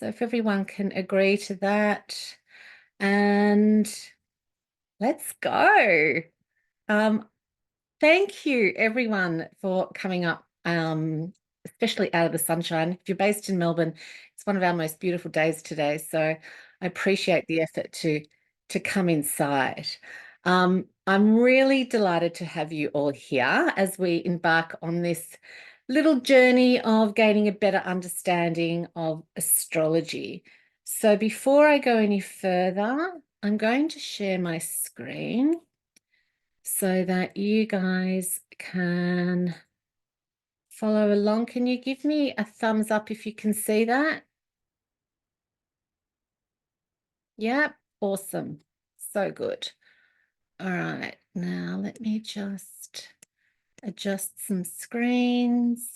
So if everyone can agree to that, and let's go. Um, Thank you everyone for coming up, especially out of the sunshine. If you're based in Melbourne, it's one of our most beautiful days today. So I appreciate the effort to come inside. I'm really delighted to have you all here as we embark on this little journey of gaining a better understanding of astrology. So before I go any further, I'm going to share my screen so that you guys can follow along. Can you give me a thumbs up if you can see that? Yep, awesome. So good. All right, now let me just adjust some screens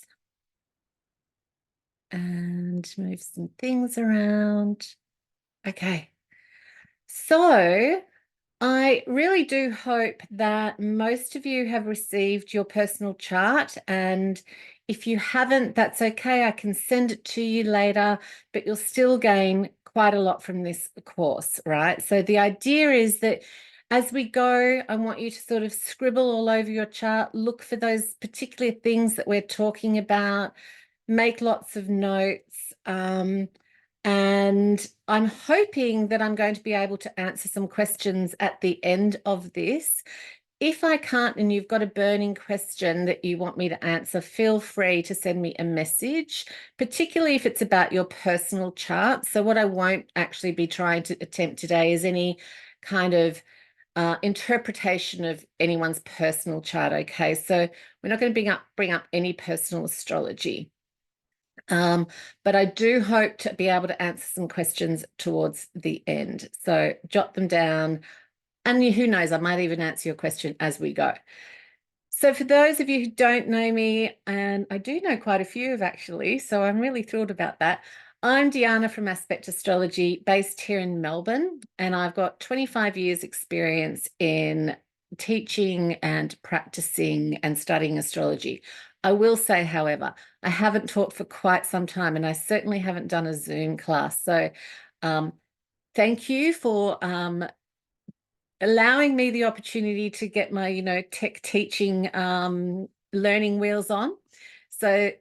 and move some things around. Okay, so I really do hope that most of you have received your personal chart. And if you haven't, that's okay. I can send it to you later, but you'll still gain quite a lot from this course, right? So the idea is that as we go, I want you to sort of scribble all over your chart, look for those particular things that we're talking about, make lots of notes. And I'm hoping that I'm going to be able to answer some questions at the end of this. If I can't and you've got a burning question that you want me to answer, feel free to send me a message, particularly if it's about your personal chart. So what I won't actually be trying to attempt today is any kind of interpretation of anyone's personal chart, okay? So we're not going to bring up any personal astrology. But I do hope to be able to answer some questions towards the end. So jot them down. And who knows, I might even answer your question as we go. So for those of you who don't know me, and I do know quite a few of actually, so I'm really thrilled about that. I'm Diana from Aspect Astrology, based here in Melbourne, and I've got 25 years experience in teaching and practicing and studying astrology. I will say, however, I haven't taught for quite some time, and I certainly haven't done a Zoom class. So thank you for allowing me the opportunity to get my, tech teaching learning wheels on. So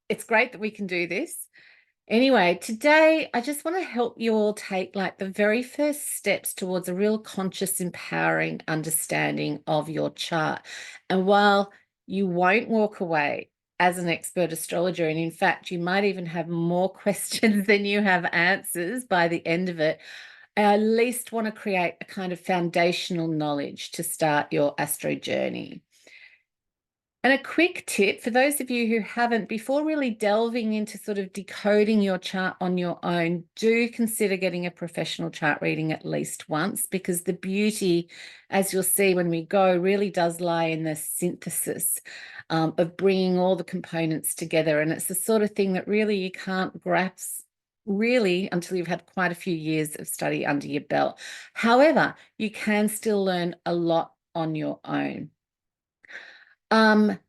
it's great that we can do this. Anyway, today I just want to help you all take like the very first steps towards a real conscious, empowering understanding of your chart. And while you won't walk away as an expert astrologer, and in fact, you might even have more questions than you have answers by the end of it, I at least want to create a kind of foundational knowledge to start your astro journey. And a quick tip for those of you who haven't, before really delving into sort of decoding your chart on your own, do consider getting a professional chart reading at least once, because the beauty, as you'll see when we go, really does lie in the synthesis of bringing all the components together. And it's the sort of thing that really you can't grasp really until you've had quite a few years of study under your belt. However, you can still learn a lot on your own.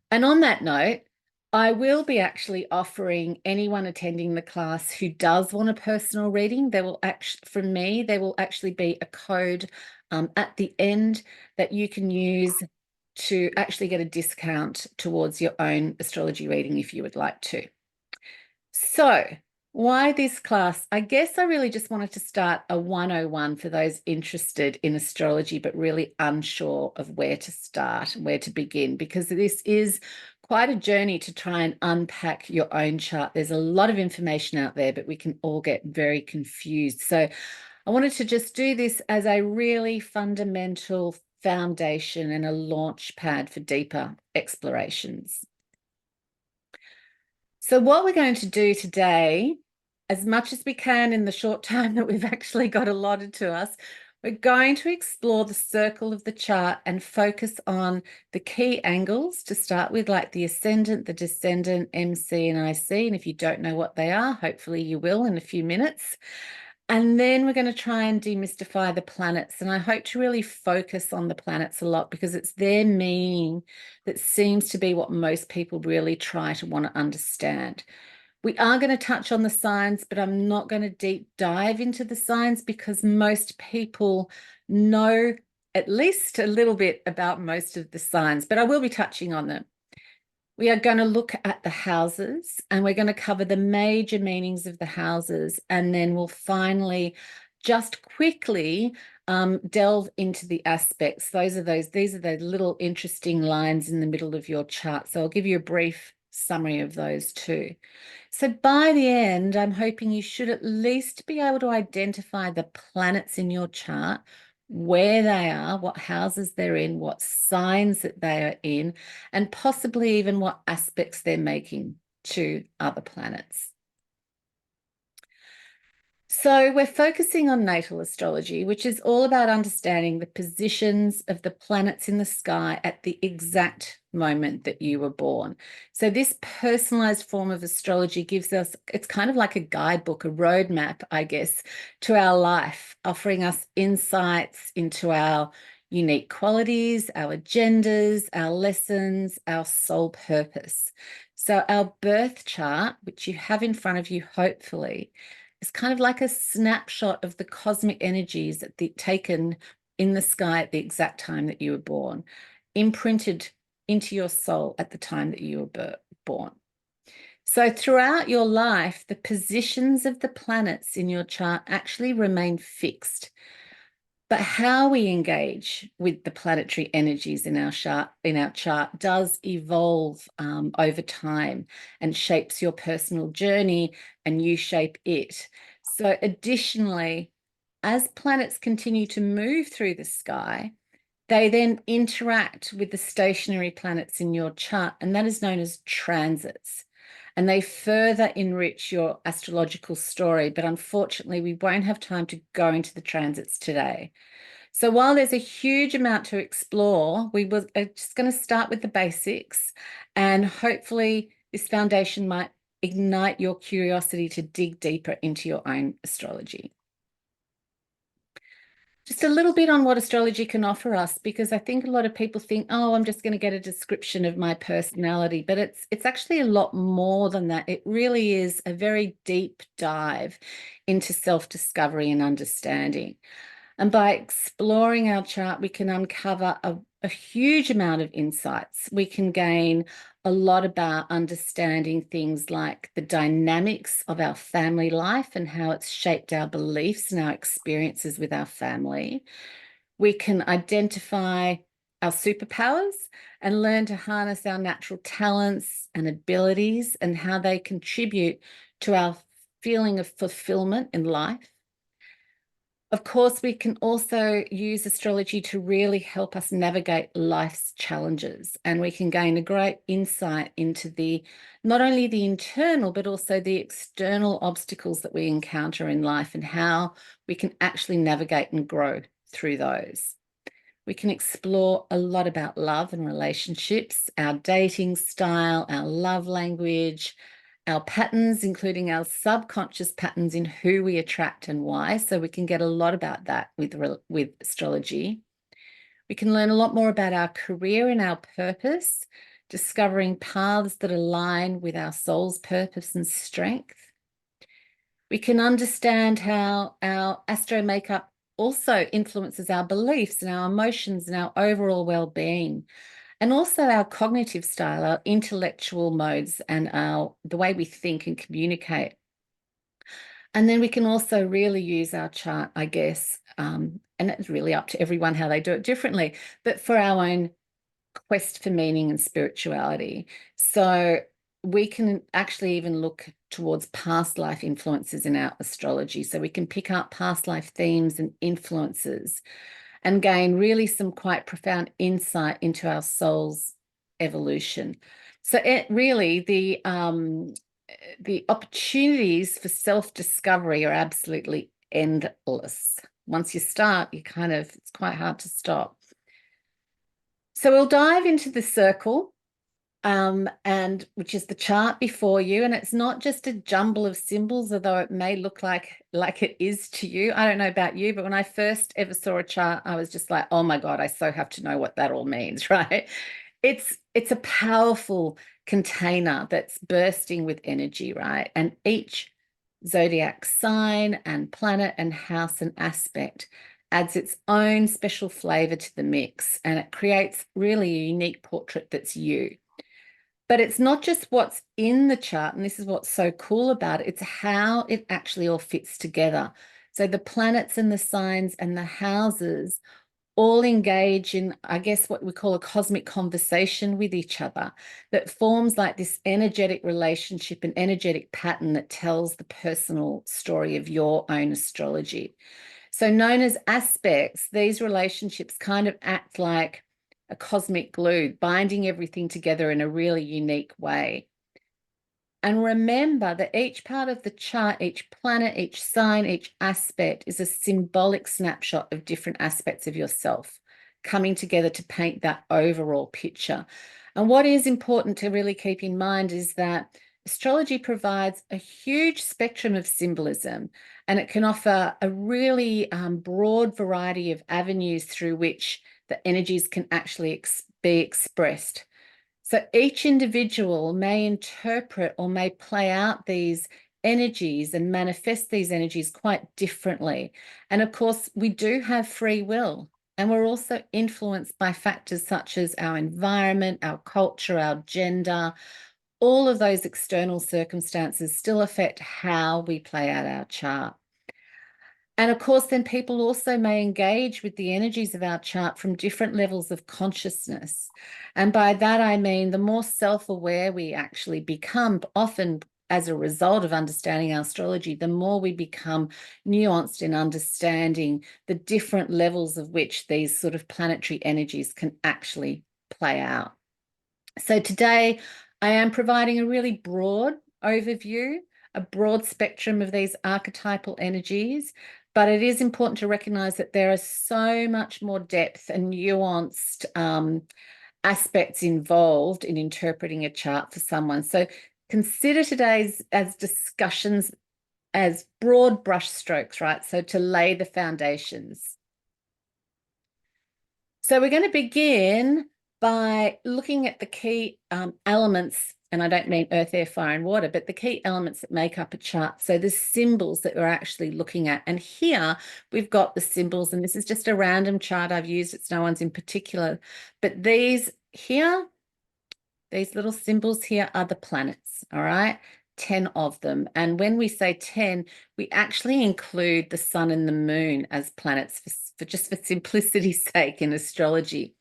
And on that note, I will be actually offering anyone attending the class who does want a personal reading, there will actually, from me, there will actually be a code at the end that you can use to actually get a discount towards your own astrology reading if you would like to. So why this class? I guess I really just wanted to start a 101 for those interested in astrology, but really unsure of where to start and where to begin, because this is quite a journey to try and unpack your own chart. There's a lot of information out there, but we can all get very confused. So I wanted to just do this as a really fundamental foundation and a launch pad for deeper explorations. So what we're going to do today, as much as we can in the short time that we've actually got allotted to us, we're going to explore the circle of the chart and focus on the key angles to start with, like the ascendant, the descendant, MC and IC. And if you don't know what they are, hopefully you will in a few minutes. And then we're going to try and demystify the planets. And I hope to really focus on the planets a lot, because it's their meaning that seems to be what most people really try to want to understand. We are going to touch on the signs, but I'm not going to deep dive into the signs because most people know at least a little bit about most of the signs, but I will be touching on them. We are going to look at the houses and we're going to cover the major meanings of the houses. And then we'll finally just quickly delve into the aspects. These are the little interesting lines in the middle of your chart. So I'll give you a brief summary of those too. So by the end, I'm hoping you should at least be able to identify the planets in your chart, where they are, what houses they're in, what signs that they are in, and possibly even what aspects they're making to other planets. So we're focusing on natal astrology, which is all about understanding the positions of the planets in the sky at the exact moment that you were born. So this personalized form of astrology gives us, it's kind of like a guidebook, a roadmap, I guess, to our life, offering us insights into our unique qualities, our agendas, our lessons, our soul purpose. So our birth chart, which you have in front of you, hopefully, it's kind of like a snapshot of the cosmic energies taken in the sky at the exact time that you were born, imprinted into your soul at the time that you were born. So throughout your life, the positions of the planets in your chart actually remain fixed. But how we engage with the planetary energies in our chart does evolve over time and shapes your personal journey, and you shape it. So additionally, as planets continue to move through the sky, they then interact with the stationary planets in your chart, and that is known as transits. And they further enrich your astrological story. But unfortunately, we won't have time to go into the transits today. So while there's a huge amount to explore, we were just going to start with the basics, and hopefully this foundation might ignite your curiosity to dig deeper into your own astrology. Just a little bit on what astrology can offer us, because I think a lot of people think, oh, I'm just going to get a description of my personality, but it's actually a lot more than that. It really is a very deep dive into self-discovery and understanding. And by exploring our chart, we can uncover a huge amount of insights. We can gain a lot about understanding things like the dynamics of our family life and how it's shaped our beliefs and our experiences with our family. We can identify our superpowers and learn to harness our natural talents and abilities and how they contribute to our feeling of fulfillment in life. Of course, we can also use astrology to really help us navigate life's challenges, and we can gain a great insight into not only the internal, but also the external obstacles that we encounter in life and how we can actually navigate and grow through those. We can explore a lot about love and relationships, our dating style, our love language, our patterns, including our subconscious patterns in who we attract and why. So we can get a lot about that with astrology. We can learn a lot more about our career and our purpose, discovering paths that align with our soul's purpose and strength. We can understand how our astro makeup also influences our beliefs and our emotions and our overall well-being, and also our cognitive style, our intellectual modes, and the way we think and communicate. And then we can also really use our chart, I guess, and it's really up to everyone how they do it differently, but for our own quest for meaning and spirituality. So we can actually even look towards past life influences in our astrology. So we can pick up past life themes and influences and gain really some quite profound insight into our soul's evolution. So the opportunities for self-discovery are absolutely endless. Once you start, it's quite hard to stop. So we'll dive into the circle, and which is the chart before you, and it's not just a jumble of symbols, although it may look like it is to you. I don't know about you, but when I first ever saw a chart, I was just like, oh my God, I so have to know what that all means, right? It's a powerful container that's bursting with energy, right? And each zodiac sign and planet and house and aspect adds its own special flavor to the mix, and it creates really a unique portrait that's you. But it's not just what's in the chart, and this is what's so cool about it, it's how it actually all fits together. So the planets and the signs and the houses all engage in, I guess, what we call a cosmic conversation with each other that forms like this energetic relationship, an energetic pattern that tells the personal story of your own astrology. So known as aspects, these relationships kind of act like a cosmic glue, binding everything together in a really unique way. And remember that each part of the chart, each planet, each sign, each aspect is a symbolic snapshot of different aspects of yourself coming together to paint that overall picture. And what is important to really keep in mind is that astrology provides a huge spectrum of symbolism, and it can offer a really broad variety of avenues through which the energies can actually be expressed. So each individual may interpret or may play out these energies and manifest these energies quite differently. And of course, we do have free will, and we're also influenced by factors such as our environment, our culture, our gender. All of those external circumstances still affect how we play out our chart. And of course, then people also may engage with the energies of our chart from different levels of consciousness. And by that, I mean the more self-aware we actually become, often as a result of understanding our astrology, the more we become nuanced in understanding the different levels of which these sort of planetary energies can actually play out. So today, I am providing a really broad overview, a broad spectrum of these archetypal energies, but it is important to recognize that there are so much more depth and nuanced aspects involved in interpreting a chart for someone. So consider today's as discussions as broad brush strokes, right? So to lay the foundations. So we're going to begin by looking at the key elements, and I don't mean earth, air, fire, and water, but the key elements that make up a chart. So the symbols that we're actually looking at. And here we've got the symbols, and this is just a random chart I've used. It's no one's in particular, but these here, these little symbols here are the planets, all right? 10 of them. And when we say 10, we actually include the sun and the moon as planets for just for simplicity's sake in astrology.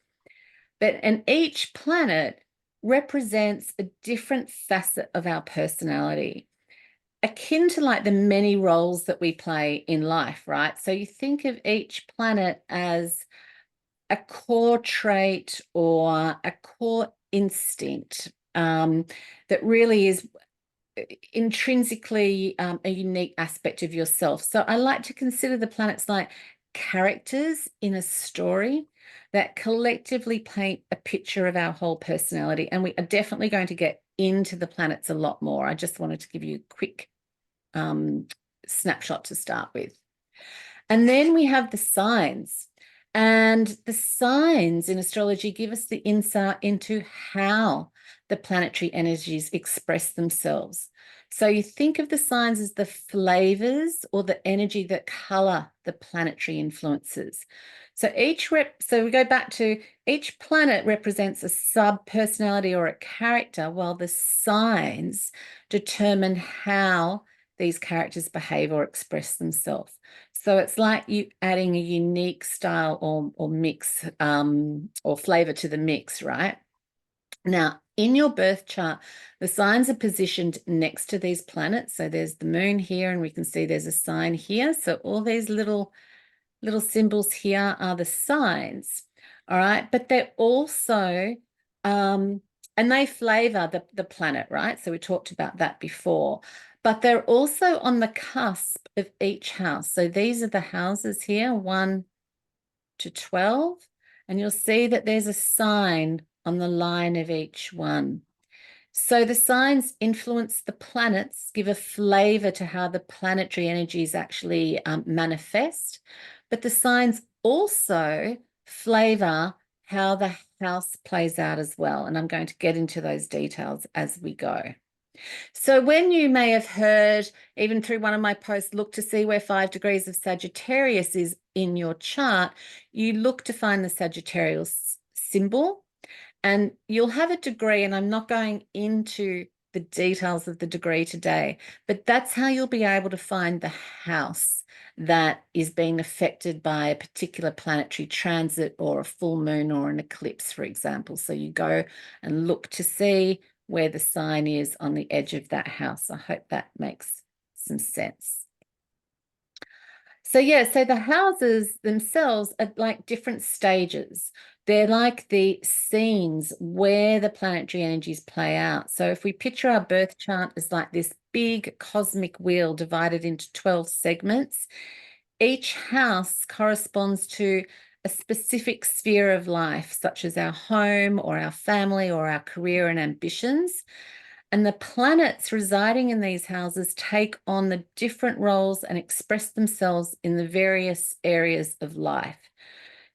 And each planet represents a different facet of our personality, akin to like the many roles that we play in life, right? So you think of each planet as a core trait or a core instinct that really is intrinsically a unique aspect of yourself. So I like to consider the planets like characters in a story that collectively paint a picture of our whole personality. And we are definitely going to get into the planets a lot more. I just wanted to give you a quick snapshot to start with. And then we have the signs. And the signs in astrology give us the insight into how the planetary energies express themselves. So you think of the signs as the flavors or the energy that color the planetary influences. So so we go back to each planet represents a sub-personality or a character, while the signs determine how these characters behave or express themselves. So it's like you adding a unique style or mix or flavor to the mix, right? Now, in your birth chart, the signs are positioned next to these planets. So there's the moon here, and we can see there's a sign here. So all these little symbols here are the signs, all right? But they're also, and they flavor the planet, right? So we talked about that before. But they're also on the cusp of each house. So these are the houses here, 1 to 12. And you'll see that there's a sign on the line of each one. So the signs influence the planets, give a flavor to how the planetary energies actually manifest. But the signs also flavor how the house plays out as well. And I'm going to get into those details as we go. So when you may have heard, even through one of my posts, look to see where 5 degrees of Sagittarius is in your chart, you look to find the Sagittarius symbol, and you'll have a degree, and I'm not going into the details of the degree today, but that's how you'll be able to find the house that is being affected by a particular planetary transit or a full moon or an eclipse, for example. So you go and look to see where the sign is on the edge of that house. I hope that makes some sense. So yeah, so the houses themselves are like different stages. They're like the scenes where the planetary energies play out. So if we picture our birth chart as like this big cosmic wheel divided into 12 segments, each house corresponds to a specific sphere of life, such as our home or our family or our career and ambitions. And the planets residing in these houses take on the different roles and express themselves in the various areas of life.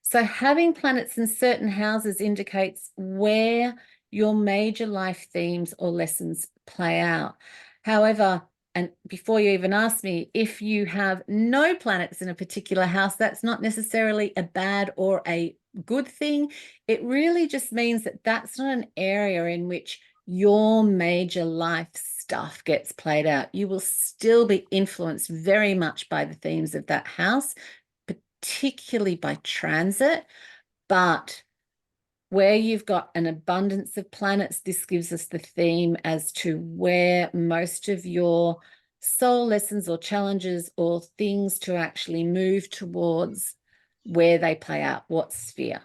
So having planets in certain houses indicates where your major life themes or lessons play out. However, and before you even ask me, if you have no planets in a particular house, that's not necessarily a bad or a good thing. It really just means that that's not an area in which your major life stuff gets played out. You will still be influenced very much by the themes of that house, particularly by transit, but where you've got an abundance of planets, this gives us the theme as to where most of your soul lessons or challenges or things to actually move towards, where they play out, what sphere.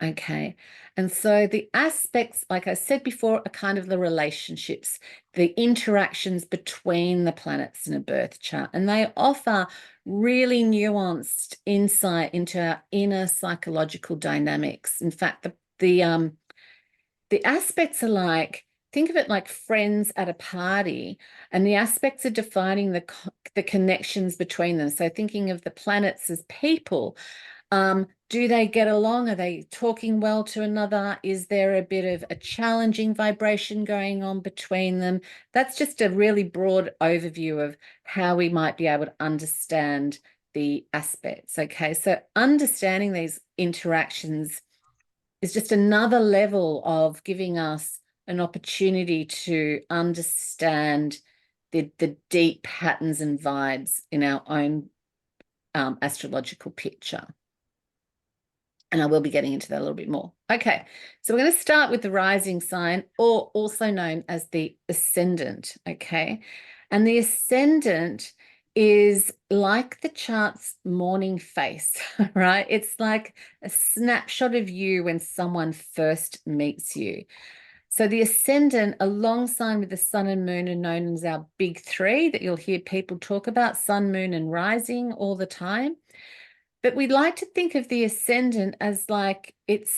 Okay. And so the aspects, like I said before, are kind of the relationships, the interactions between the planets in a birth chart. And they offer really nuanced insight into our inner psychological dynamics. In fact, the aspects are like, think of it like friends at a party, and the aspects are defining the connections between them. So thinking of the planets as people, do they get along? Are they talking well to another? Is there a bit of a challenging vibration going on between them? That's just a really broad overview of how we might be able to understand the aspects. Okay, so understanding these interactions is just another level of giving us an opportunity to understand the deep patterns and vibes in our own astrological picture. And I will be getting into that a little bit more. Okay, so we're going to start with the rising sign, or also known as the ascendant, okay? And the ascendant is like the chart's morning face, right? It's like a snapshot of you when someone first meets you. So the ascendant, alongside with the sun and moon, are known as our big three that you'll hear people talk about, sun, moon, and rising all the time. But we like to think of the ascendant as like it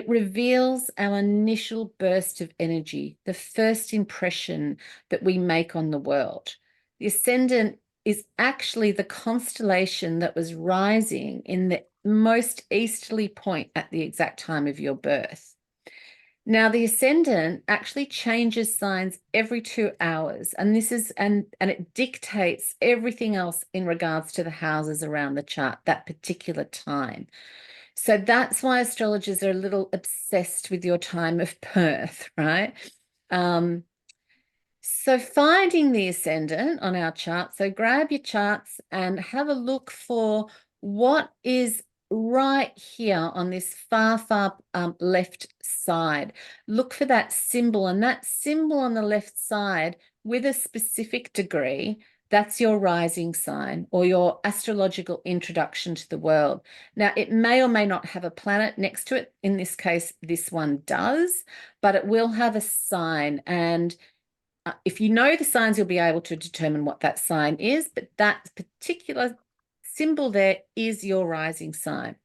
reveals our initial burst of energy, the first impression that we make on the world. The ascendant is actually the constellation that was rising in the most easterly point at the exact time of your birth. Now, the ascendant actually changes signs every 2 hours, and it dictates everything else in regards to the houses around the chart that particular time. So that's why astrologers are a little obsessed with your time of birth, right? So finding the ascendant on our chart, so grab your charts and have a look for what is right here on this far left side. Look for that symbol, and that symbol on the left side with a specific degree, that's your rising sign or your astrological introduction to the world. Now, it may or may not have a planet next to it. In this case, this one does, but it will have a sign, and if you know the signs, you'll be able to determine what that sign is, but that particular symbol there is your rising sign.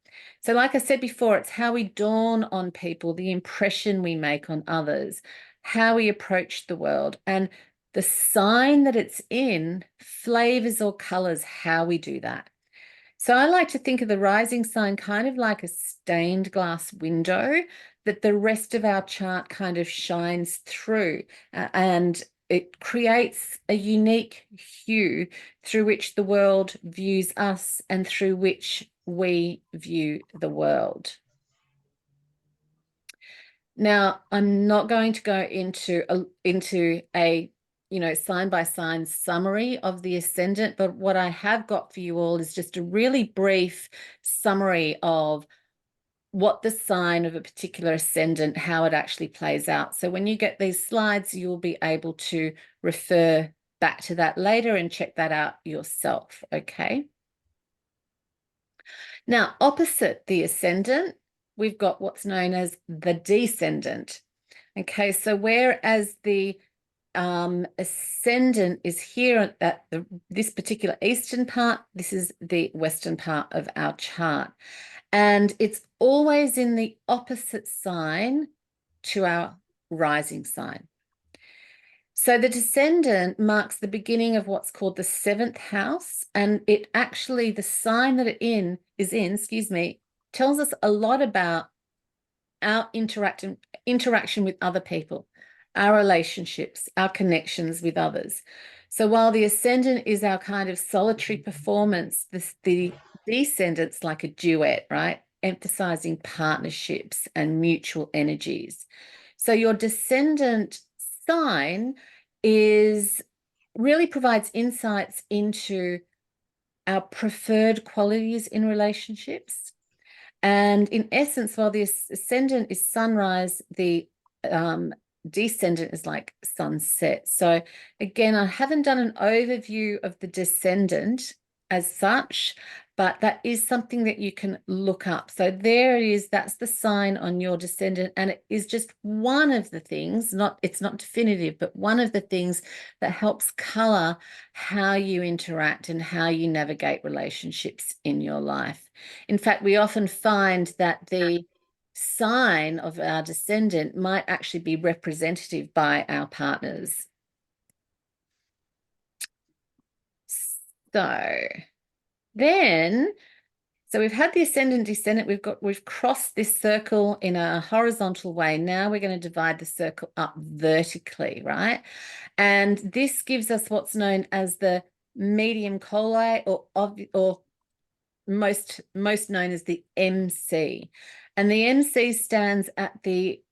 So like I said before, it's how we dawn on people, the impression we make on others, how we approach the world, and the sign that it's in flavors or colors how we do that. So I like to think of the rising sign kind of like a stained glass window that the rest of our chart kind of shines through, and it creates a unique hue through which the world views us and through which we view the world. Now, I'm not going to go into a sign by sign summary of the ascendant, but what I have got for you all is just a really brief summary of what the sign of a particular ascendant, how it actually plays out. So when you get these slides, you'll be able to refer back to that later and check that out yourself, okay? Now, opposite the ascendant, we've got what's known as the descendant. Okay, so whereas the ascendant is here at this particular eastern part, this is the western part of our chart. And it's always in the opposite sign to our rising sign. So the descendant marks the beginning of what's called the seventh house, and it actually, the sign that it is in, excuse me, tells us a lot about our interaction with other people, our relationships, our connections with others. So while the ascendant is our kind of solitary performance, the descendant's like a duet, right? Emphasizing partnerships and mutual energies. So your descendant sign is really provides insights into our preferred qualities in relationships. And in essence, while the ascendant is sunrise, the descendant is like sunset. So again, I haven't done an overview of the descendant as such, but that is something that you can look up. So there it is, that's the sign on your descendant, and it is just one of the things, it's not definitive, but one of the things that helps color how you interact and how you navigate relationships in your life. In fact, we often find that the sign of our descendant might actually be representative by our partners. So we've had the ascendant descendant, we've crossed this circle in a horizontal way. Now we're going to divide the circle up vertically, right? And this gives us what's known as the medium coli, or most known as the MC. And the MC stands at the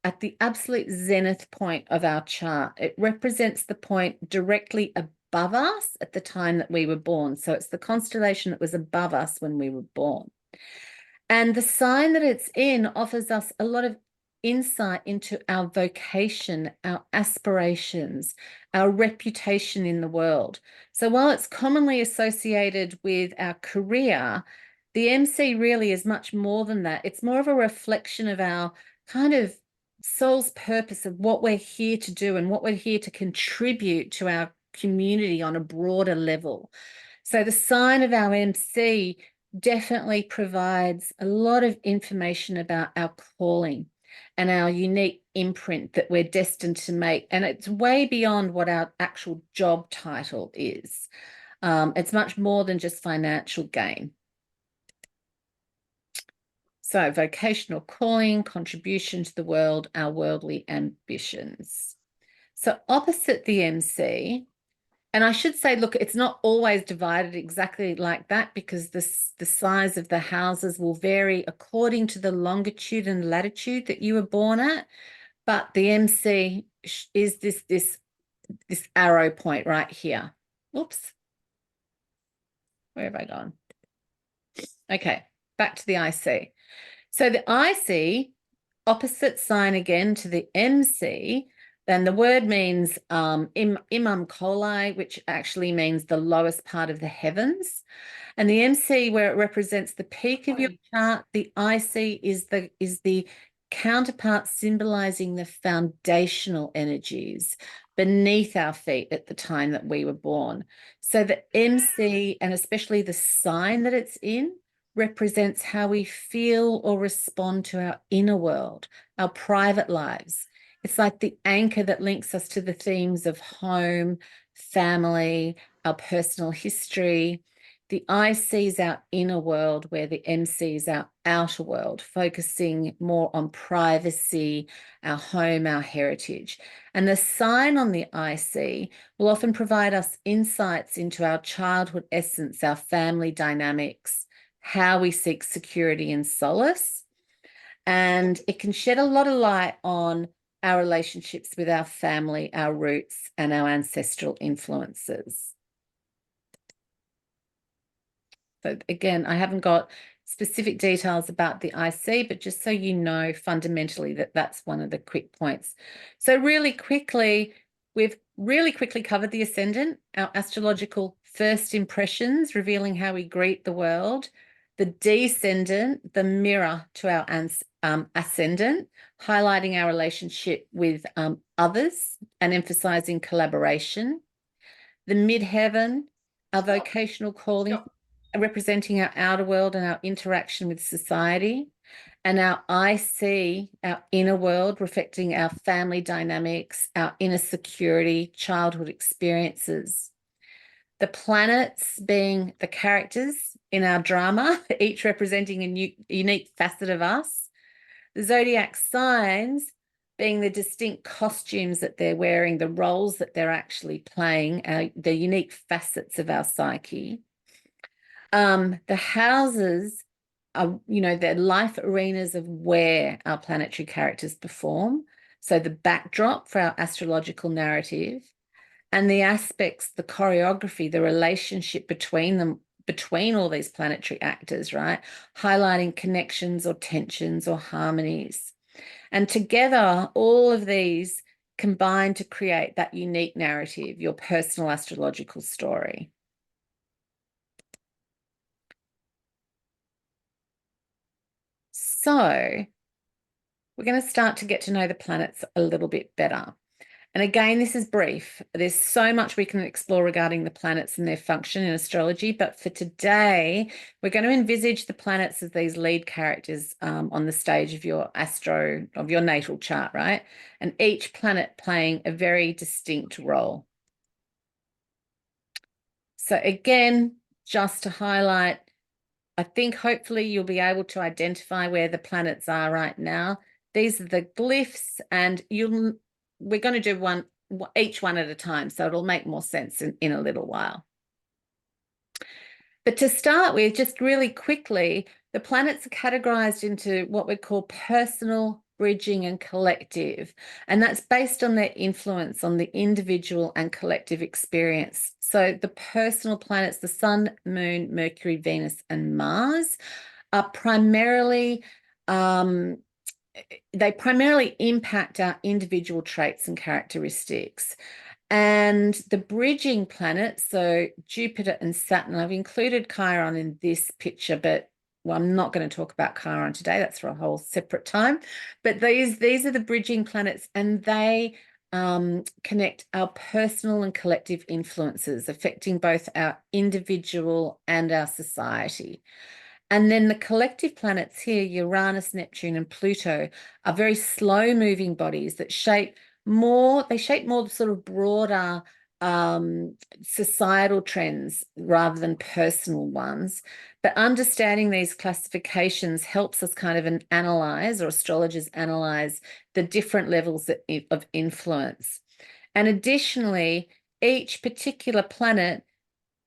absolute zenith point of our chart. It represents the point directly above us at the time that we were born. So it's the constellation that was above us when we were born. And the sign that it's in offers us a lot of insight into our vocation, our aspirations, our reputation in the world. So while it's commonly associated with our career, the MC really is much more than that. It's more of a reflection of our kind of soul's purpose of what we're here to do and what we're here to contribute to our community on a broader level. So the sign of our MC definitely provides a lot of information about our calling and our unique imprint that we're destined to make. And it's way beyond what our actual job title is. It's much more than just financial gain. So vocational calling, contribution to the world, our worldly ambitions. So opposite the MC, and I should say, look, it's not always divided exactly like that, because the size of the houses will vary according to the longitude and latitude that you were born at. But the MC is this arrow point right here. Oops. Where have I gone? Okay, back to the IC. So the IC, opposite sign again to the MC, then the word means imam coli, which actually means the lowest part of the heavens. And the MC, where it represents the peak of your chart, the IC is the counterpart, symbolizing the foundational energies beneath our feet at the time that we were born. So the MC, and especially the sign that it's in, represents how we feel or respond to our inner world, our private lives. It's like the anchor that links us to the themes of home, family, our personal history. The IC is our inner world, where the MC is our outer world, focusing more on privacy, our home, our heritage. And the sign on the IC will often provide us insights into our childhood essence, our family dynamics, how we seek security and solace. And it can shed a lot of light on our relationships with our family, our roots, and our ancestral influences. So again, I haven't got specific details about the IC, but just so you know fundamentally that that's one of the quick points. So really quickly, we've really quickly covered the ascendant, our astrological first impressions, revealing how we greet the world. The descendant, the mirror to our ascendant, highlighting our relationship with others and emphasizing collaboration. The midheaven, our vocational calling, representing our outer world and our interaction with society. And our IC, our inner world, reflecting our family dynamics, our inner security, childhood experiences. The planets being the characters in our drama, each representing a unique facet of us. The zodiac signs being the distinct costumes that they're wearing, the roles that they're actually playing, the unique facets of our psyche. The houses are, they're life arenas of where our planetary characters perform. So the backdrop for our astrological narrative, and the aspects, the choreography, the relationship between them, between all these planetary actors, right? Highlighting connections or tensions or harmonies. And together, all of these combine to create that unique narrative, your personal astrological story. So we're going to start to get to know the planets a little bit better. And again, this is brief. There's so much we can explore regarding the planets and their function in astrology. But for today, we're going to envisage the planets as these lead characters on the stage of your natal chart, right? And each planet playing a very distinct role. So again, just to highlight, I think hopefully you'll be able to identify where the planets are right now. These are the glyphs, and we're going to do each one at a time, so it'll make more sense in a little while. But to start with, just really quickly, the planets are categorized into what we call personal, bridging, and collective. And that's based on their influence on the individual and collective experience. So the personal planets, the Sun, Moon, Mercury, Venus, and Mars, are primarily they primarily impact our individual traits and characteristics. And the bridging planets, so Jupiter and Saturn, I've included Chiron in this picture, but I'm not going to talk about Chiron today. That's for a whole separate time. But these are the bridging planets, and they connect our personal and collective influences, affecting both our individual and our society. And then the collective planets here, Uranus, Neptune, and Pluto, are very slow-moving bodies that shape more sort of broader societal trends rather than personal ones. But understanding these classifications helps us kind of analyze, or astrologers analyze, the different levels of influence. And additionally, each particular planet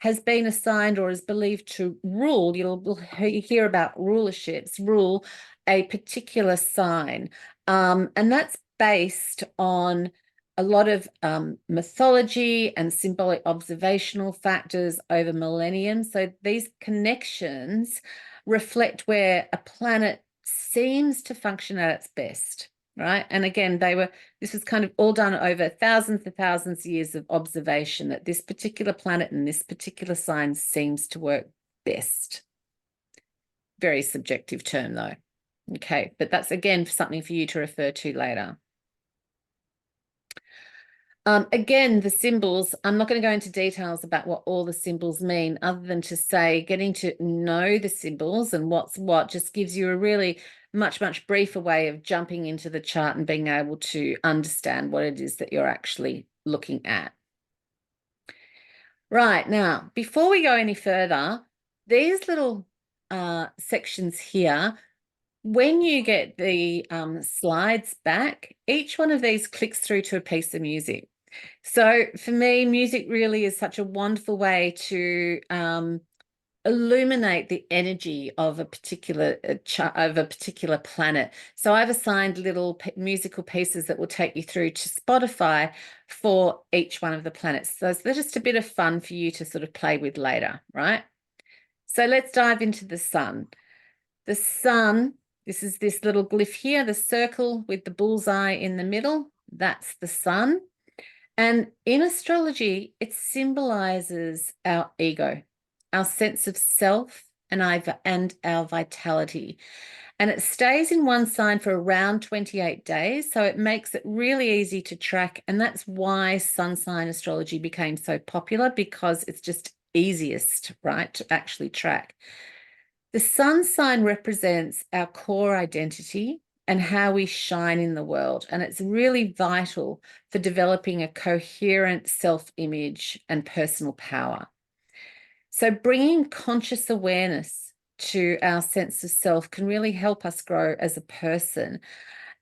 has been assigned or is believed to rule, you'll hear about rulerships, rule a particular sign. And that's based on a lot of mythology and symbolic observational factors over millennium. So these connections reflect where a planet seems to function at its best. Right. And again, this was kind of all done over thousands and thousands of years of observation, that this particular planet and this particular sign seems to work best. Very subjective term, though. Okay, but that's again something for you to refer to later. Again, the symbols, I'm not going to go into details about what all the symbols mean, other than to say getting to know the symbols and what's what just gives you a really much briefer way of jumping into the chart and being able to understand what it is that you're actually looking at. Right, now, before we go any further, these little sections here, when you get the slides back, each one of these clicks through to a piece of music. So for me, music really is such a wonderful way to illuminate the energy of a particular planet. So I've assigned little musical pieces that will take you through to Spotify for each one of the planets. So they're just a bit of fun for you to sort of play with later, right? So let's dive into the sun. The sun, this is this little glyph here, the circle with the bullseye in the middle. That's the sun. And in astrology, it symbolizes our ego, our sense of self, and our vitality. And it stays in one sign for around 28 days. So it makes it really easy to track. And that's why sun sign astrology became so popular, because it's just easiest, right, to actually track. The sun sign represents our core identity and how we shine in the world. And it's really vital for developing a coherent self-image and personal power. So bringing conscious awareness to our sense of self can really help us grow as a person.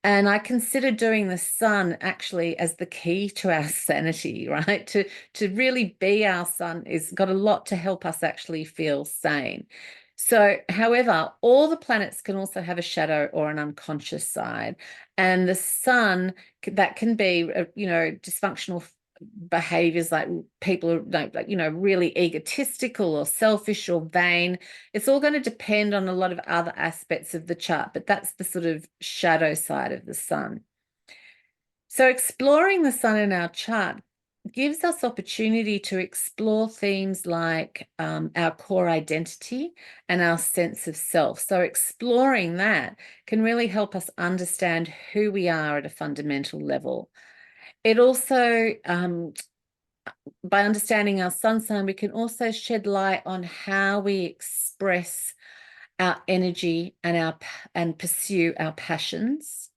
And I consider doing the sun actually as the key to our sanity, right? To really be our sun is got a lot to help us actually feel sane. So, however, all the planets can also have a shadow or an unconscious side. And the sun, that can be, dysfunctional behaviors, like people are like, really egotistical or selfish or vain. It's all going to depend on a lot of other aspects of the chart, but that's the sort of shadow side of the sun. So exploring the sun in our chart gives us opportunity to explore themes like our core identity and our sense of self. So exploring that can really help us understand who we are at a fundamental level. It also, by understanding our sun sign, we can also shed light on how we express our energy and pursue our passions.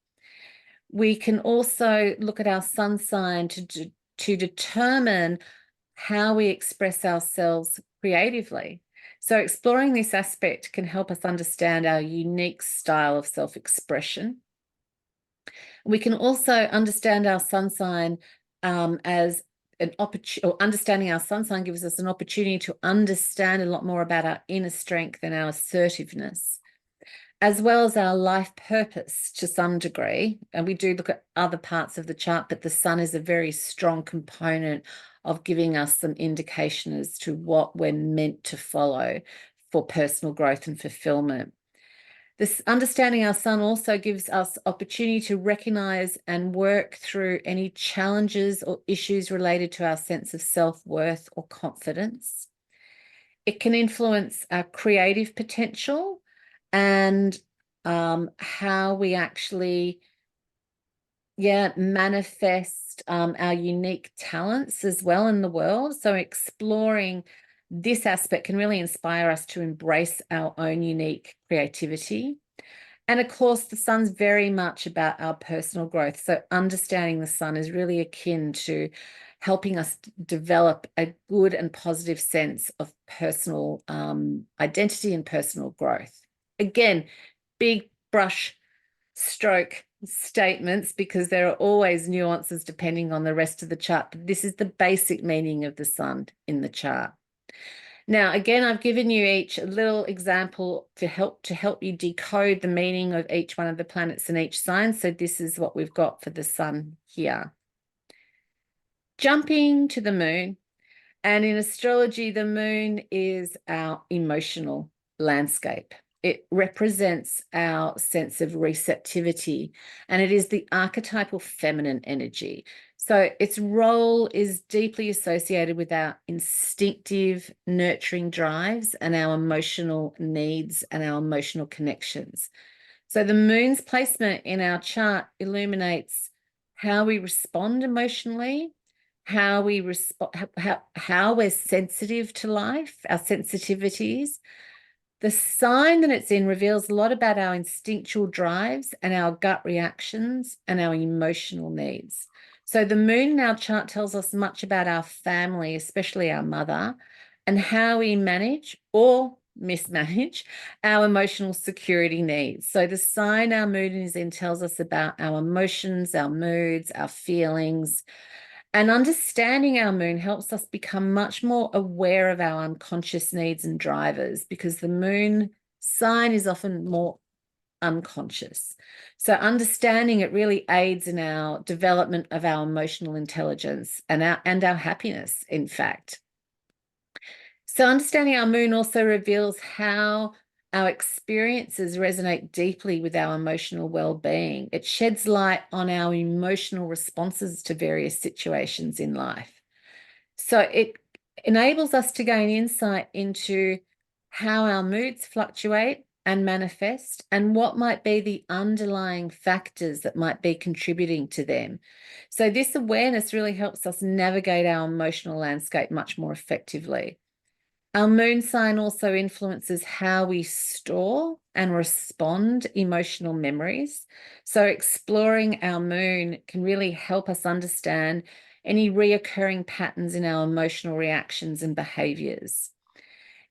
We can also look at our sun sign to determine how we express ourselves creatively. So exploring this aspect can help us understand our unique style of self-expression. We can also understand our sun sign as an opportunity, or understanding our sun sign gives us an opportunity to understand a lot more about our inner strength and our assertiveness, as well as our life purpose to some degree. And we do look at other parts of the chart, but the sun is a very strong component of giving us some indication as to what we're meant to follow for personal growth and fulfillment. This understanding our sun also gives us opportunity to recognize and work through any challenges or issues related to our sense of self-worth or confidence. It can influence our creative potential and how we actually, manifest our unique talents as well in the world. So exploring this aspect can really inspire us to embrace our own unique creativity. And of course, the sun's very much about our personal growth. So understanding the sun is really akin to helping us develop a good and positive sense of personal identity and personal growth. Again, big brush stroke statements, because there are always nuances depending on the rest of the chart. But this is the basic meaning of the sun in the chart. Now, again, I've given you each a little example to help you decode the meaning of each one of the planets in each sign. So this is what we've got for the sun here. Jumping to the moon. And in astrology, the moon is our emotional landscape. It represents our sense of receptivity, and it is the archetypal feminine energy. So its role is deeply associated with our instinctive, nurturing drives and our emotional needs and our emotional connections. So the moon's placement in our chart illuminates how we respond emotionally, how we respond, how we're sensitive to life, our sensitivities. The sign that it's in reveals a lot about our instinctual drives and our gut reactions and our emotional needs. So the moon in our chart tells us much about our family, especially our mother, and how we manage or mismanage our emotional security needs. So the sign our moon is in tells us about our emotions, our moods, our feelings. And understanding our moon helps us become much more aware of our unconscious needs and drivers, because the moon sign is often more unconscious. So understanding it really aids in our development of our emotional intelligence and our happiness, in fact. So understanding our moon also reveals how our experiences resonate deeply with our emotional well-being. It sheds light on our emotional responses to various situations in life. So it enables us to gain insight into how our moods fluctuate and manifest, and what might be the underlying factors that might be contributing to them. So this awareness really helps us navigate our emotional landscape much more effectively. Our moon sign also influences how we store and respond emotional memories. So exploring our moon can really help us understand any reoccurring patterns in our emotional reactions and behaviors.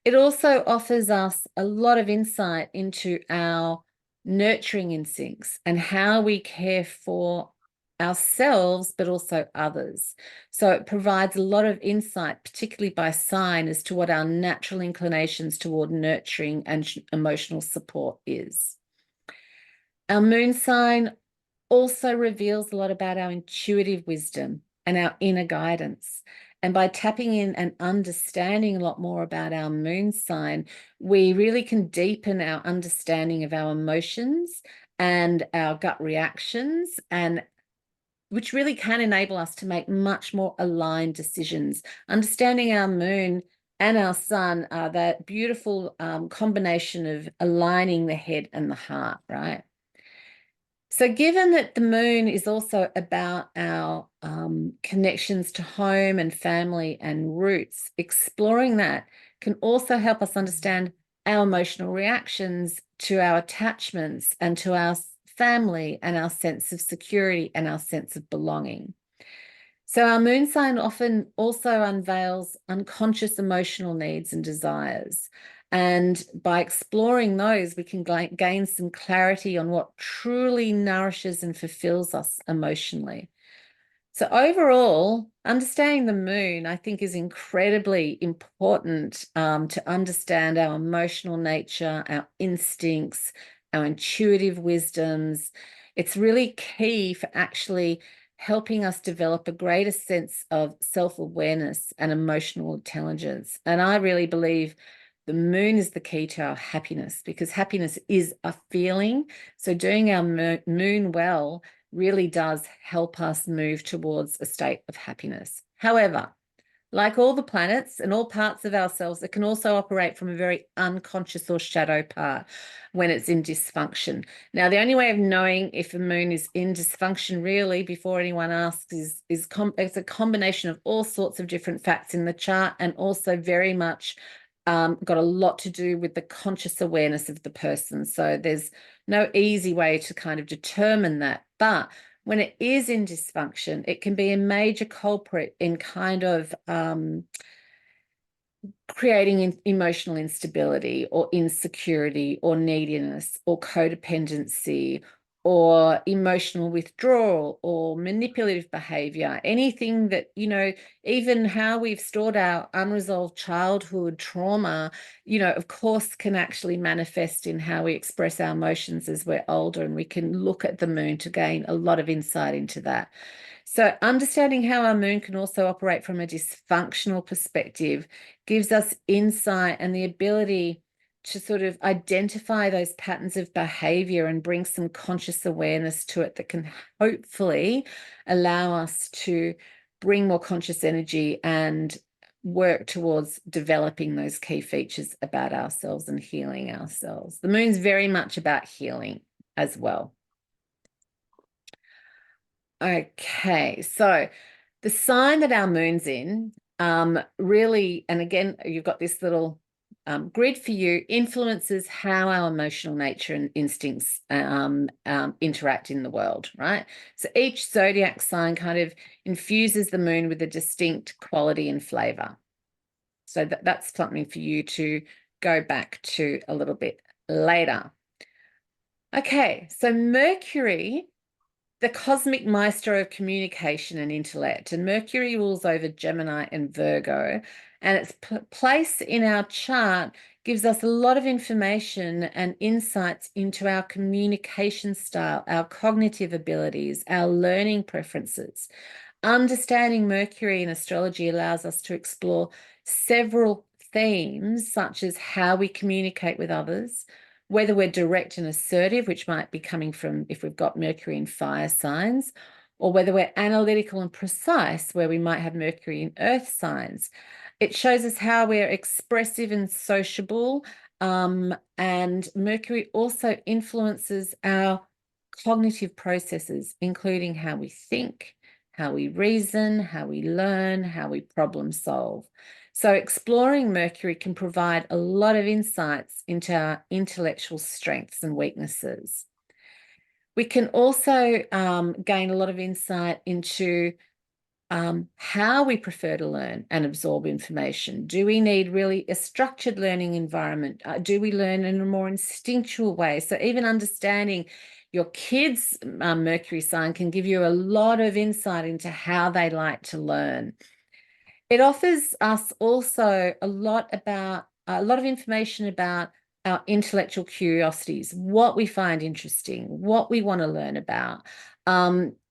It also offers us a lot of insight into our nurturing instincts and how we care for ourselves, but also others. So it provides a lot of insight, particularly by sign, as to what our natural inclinations toward nurturing and emotional support is. Our moon sign also reveals a lot about our intuitive wisdom and our inner guidance. And by tapping in and understanding a lot more about our moon sign, we really can deepen our understanding of our emotions and our gut reactions, and which really can enable us to make much more aligned decisions. Understanding our moon and our sun are that beautiful combination of aligning the head and the heart, right? So given that the moon is also about our connections to home and family and roots, exploring that can also help us understand our emotional reactions to our attachments and to our family and our sense of security and our sense of belonging. So our moon sign often also unveils unconscious emotional needs and desires. And by exploring those, we can gain some clarity on what truly nourishes and fulfills us emotionally. So overall, understanding the moon, I think, is incredibly important to understand our emotional nature, our instincts, our intuitive wisdoms. It's really key for actually helping us develop a greater sense of self-awareness and emotional intelligence. And I really believe the moon is the key to our happiness, because happiness is a feeling. So doing our moon well really does help us move towards a state of happiness. However, like all the planets and all parts of ourselves, it can also operate from a very unconscious or shadow part when it's in dysfunction. Now, the only way of knowing if a moon is in dysfunction, really, before anyone asks, is it's a combination of all sorts of different facts in the chart, and also very much got a lot to do with the conscious awareness of the person. So there's no easy way to kind of determine that. But when it is in dysfunction, it can be a major culprit in kind of creating emotional instability or insecurity or neediness or codependency or emotional withdrawal or manipulative behavior, anything that, even how we've stored our unresolved childhood trauma, of course, can actually manifest in how we express our emotions as we're older. And we can look at the moon to gain a lot of insight into that. So understanding how our moon can also operate from a dysfunctional perspective gives us insight and the ability to sort of identify those patterns of behavior and bring some conscious awareness to it that can hopefully allow us to bring more conscious energy and work towards developing those key features about ourselves and healing ourselves. The moon's very much about healing as well. Okay, so the sign that our moon's in really, and again, you've got this little grid for you, influences how our emotional nature and instincts interact in the world, right? So each zodiac sign kind of infuses the moon with a distinct quality and flavor. So that's something for you to go back to a little bit later. Okay, so Mercury, the cosmic maestro of communication and intellect, and Mercury rules over Gemini and Virgo, and its place in our chart gives us a lot of information and insights into our communication style, our cognitive abilities, our learning preferences. Understanding Mercury in astrology allows us to explore several themes, such as how we communicate with others, whether we're direct and assertive, which might be coming from if we've got Mercury in fire signs, or whether we're analytical and precise, where we might have Mercury in earth signs. It shows us how we're expressive and sociable, and Mercury also influences our cognitive processes, including how we think, how we reason, how we learn, how we problem solve. So exploring Mercury can provide a lot of insights into our intellectual strengths and weaknesses. We can also gain a lot of insight into how we prefer to learn and absorb information. Do we need really a structured learning environment? Do we learn in a more instinctual way? So even understanding your kids' Mercury sign can give you a lot of insight into how they like to learn. It offers us also a lot of information about our intellectual curiosities, what we find interesting, what we want to learn about,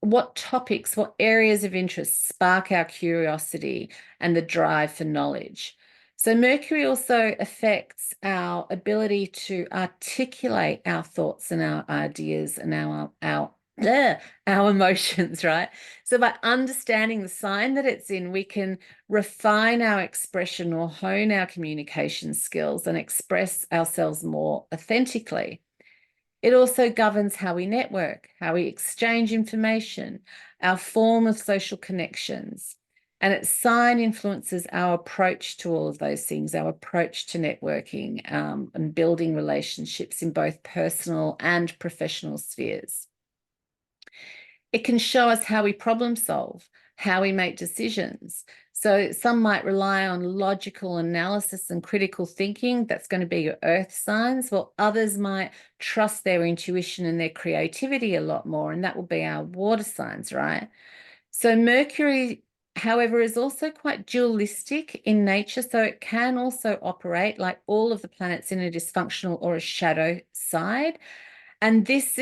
what topics, what areas of interest spark our curiosity and the drive for knowledge. So Mercury also affects our ability to articulate our thoughts and our ideas and our emotions, right? So by understanding the sign that it's in, we can refine our expression or hone our communication skills and express ourselves more authentically. It also governs how we network, how we exchange information, our form of social connections. And its sign influences our approach to all of those things, our approach to networking and building relationships in both personal and professional spheres. It can show us how we problem solve, how we make decisions. So some might rely on logical analysis and critical thinking. That's going to be your earth signs, while others might trust their intuition and their creativity a lot more, and that will be our water signs, right? So Mercury, however, is also quite dualistic in nature, so it can also operate like all of the planets in a dysfunctional or a shadow side. And this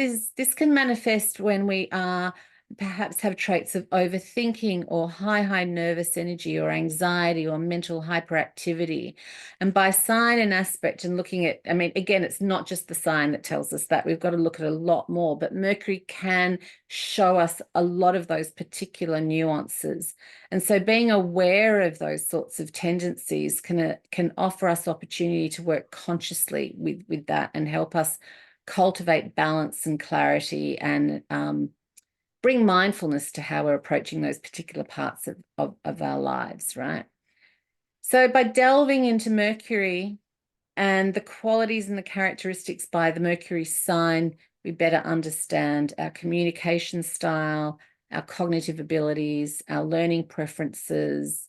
can manifest when we are perhaps have traits of overthinking or high nervous energy or anxiety or mental hyperactivity. And by sign and aspect and looking at, I mean, again, it's not just the sign that tells us that. We've got to look at a lot more, but Mercury can show us a lot of those particular nuances. And so being aware of those sorts of tendencies can offer us opportunity to work consciously with that and help us cultivate balance and clarity and bring mindfulness to how we're approaching those particular parts of our lives, right? So by delving into Mercury and the qualities and the characteristics by the Mercury sign, we better understand our communication style, our cognitive abilities, our learning preferences,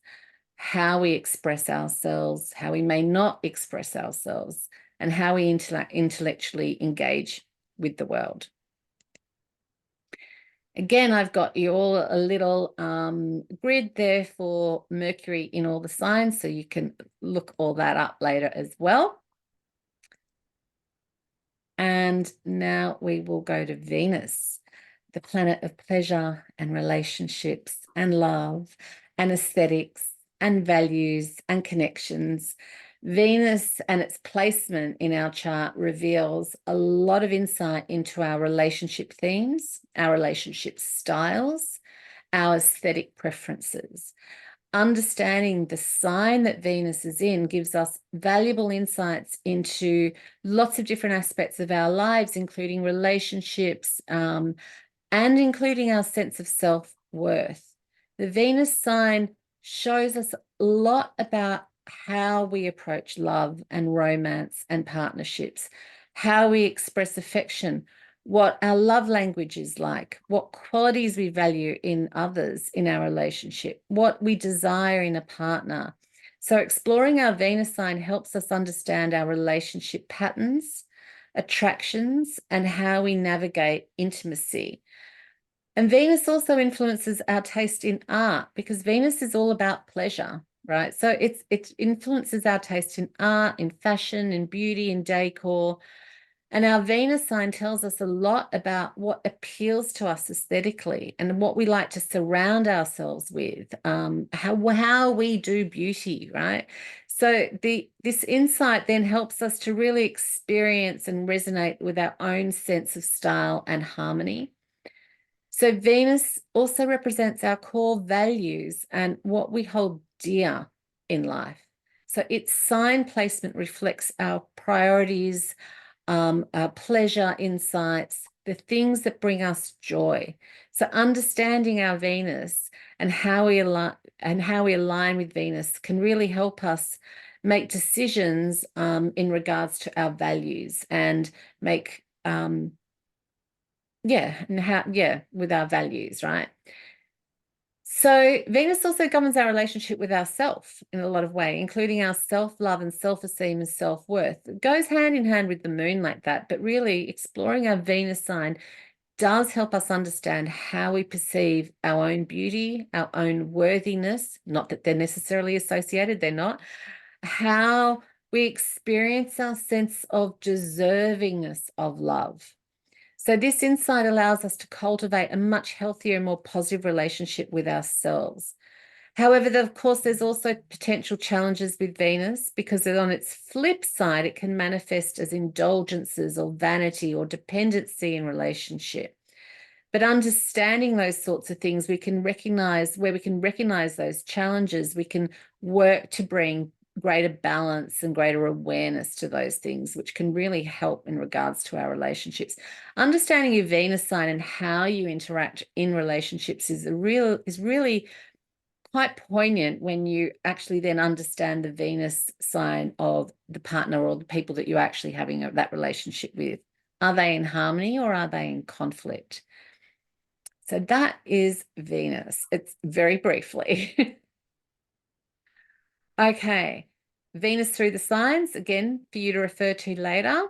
how we express ourselves, how we may not express ourselves, and how we intellectually engage with the world. Again, I've got you all a little grid there for Mercury in all the signs, so you can look all that up later as well. And now we will go to Venus, the planet of pleasure and relationships and love and aesthetics and values and connections. Venus and its placement in our chart reveals a lot of insight into our relationship themes, our relationship styles, our aesthetic preferences. Understanding the sign that Venus is in gives us valuable insights into lots of different aspects of our lives, including relationships, and including our sense of self-worth. The Venus sign shows us a lot about how we approach love and romance and partnerships, how we express affection, what our love language is like, what qualities we value in others in our relationship, what we desire in a partner. So exploring our Venus sign helps us understand our relationship patterns, attractions, and how we navigate intimacy. And Venus also influences our taste in art because Venus is all about pleasure, right? So it influences our taste in art, in fashion, in beauty, in decor. And our Venus sign tells us a lot about what appeals to us aesthetically and what we like to surround ourselves with, how we do beauty, right? So this insight then helps us to really experience and resonate with our own sense of style and harmony. So Venus also represents our core values and what we hold dear in life. So its sign placement reflects our priorities, our pleasure, insights, the things that bring us joy. So understanding our Venus and how we align with Venus can really help us make decisions in regards to our values and make with our values, right? So Venus also governs our relationship with ourself in a lot of ways, including our self-love and self-esteem and self-worth. It goes hand in hand with the moon like that, but really exploring our Venus sign does help us understand how we perceive our own beauty, our own worthiness, not that they're necessarily associated, they're not, how we experience our sense of deservingness of love. So this insight allows us to cultivate a much healthier and more positive relationship with ourselves. However, of course, there's also potential challenges with Venus because on its flip side, it can manifest as indulgences or vanity or dependency in relationship. But understanding those sorts of things, we can recognize those challenges, we can work to bring greater balance and greater awareness to those things, which can really help in regards to our relationships. Understanding your Venus sign and how you interact in relationships is really quite poignant when you actually then understand the Venus sign of the partner or the people that you're actually having that relationship with. Are they in harmony or are they in conflict? So that is Venus. It's very briefly. Okay. Venus through the signs, again, for you to refer to later.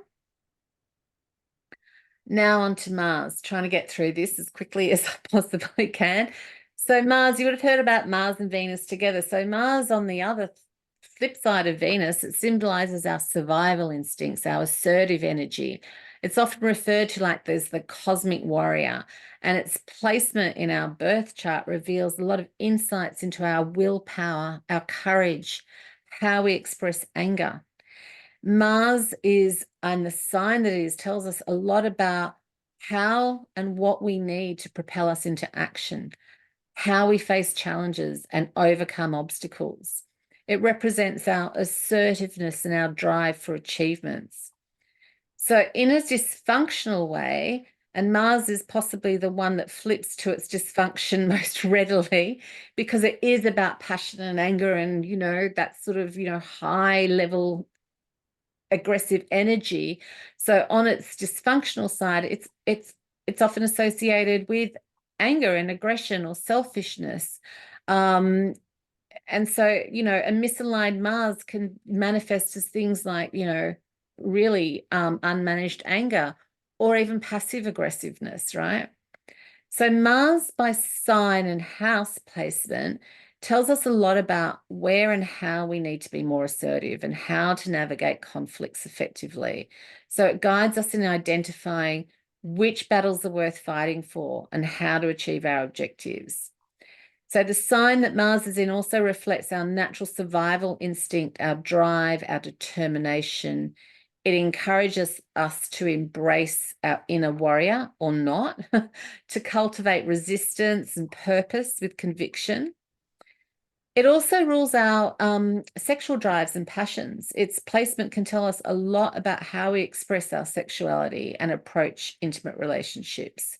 Now on to Mars, trying to get through this as quickly as I possibly can. So Mars, you would have heard about Mars and Venus together. So Mars on the other flip side of Venus, it symbolizes our survival instincts, our assertive energy. It's often referred to like there's the cosmic warrior, and its placement in our birth chart reveals a lot of insights into our willpower, our courage, how we express anger. Mars is, and the sign that it is, tells us a lot about how and what we need to propel us into action, how we face challenges and overcome obstacles. It represents our assertiveness and our drive for achievements. So in a dysfunctional way, and Mars is possibly the one that flips to its dysfunction most readily because it is about passion and anger and, that sort of, high level aggressive energy. So on its dysfunctional side, it's often associated with anger and aggression or selfishness. And so, a misaligned Mars can manifest as things like, really unmanaged anger or even passive aggressiveness, right? So Mars by sign and house placement tells us a lot about where and how we need to be more assertive and how to navigate conflicts effectively. So it guides us in identifying which battles are worth fighting for and how to achieve our objectives. So the sign that Mars is in also reflects our natural survival instinct, our drive, our determination. It encourages us to embrace our inner warrior or not, to cultivate resistance and purpose with conviction. It also rules out sexual drives and passions. Its placement can tell us a lot about how we express our sexuality and approach intimate relationships.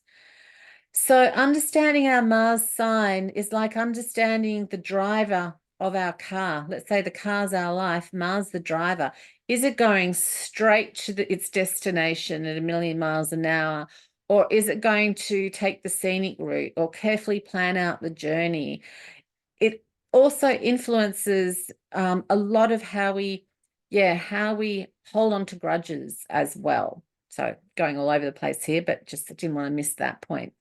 So understanding our Mars sign is like understanding the driver of our car. Let's say the car's our life, Mars the driver. Is it going straight to its destination at 1,000,000 miles an hour? Or is it going to take the scenic route or carefully plan out the journey? also influences a lot of how we hold on to grudges as well. So going all over the place here, but just didn't want to miss that point.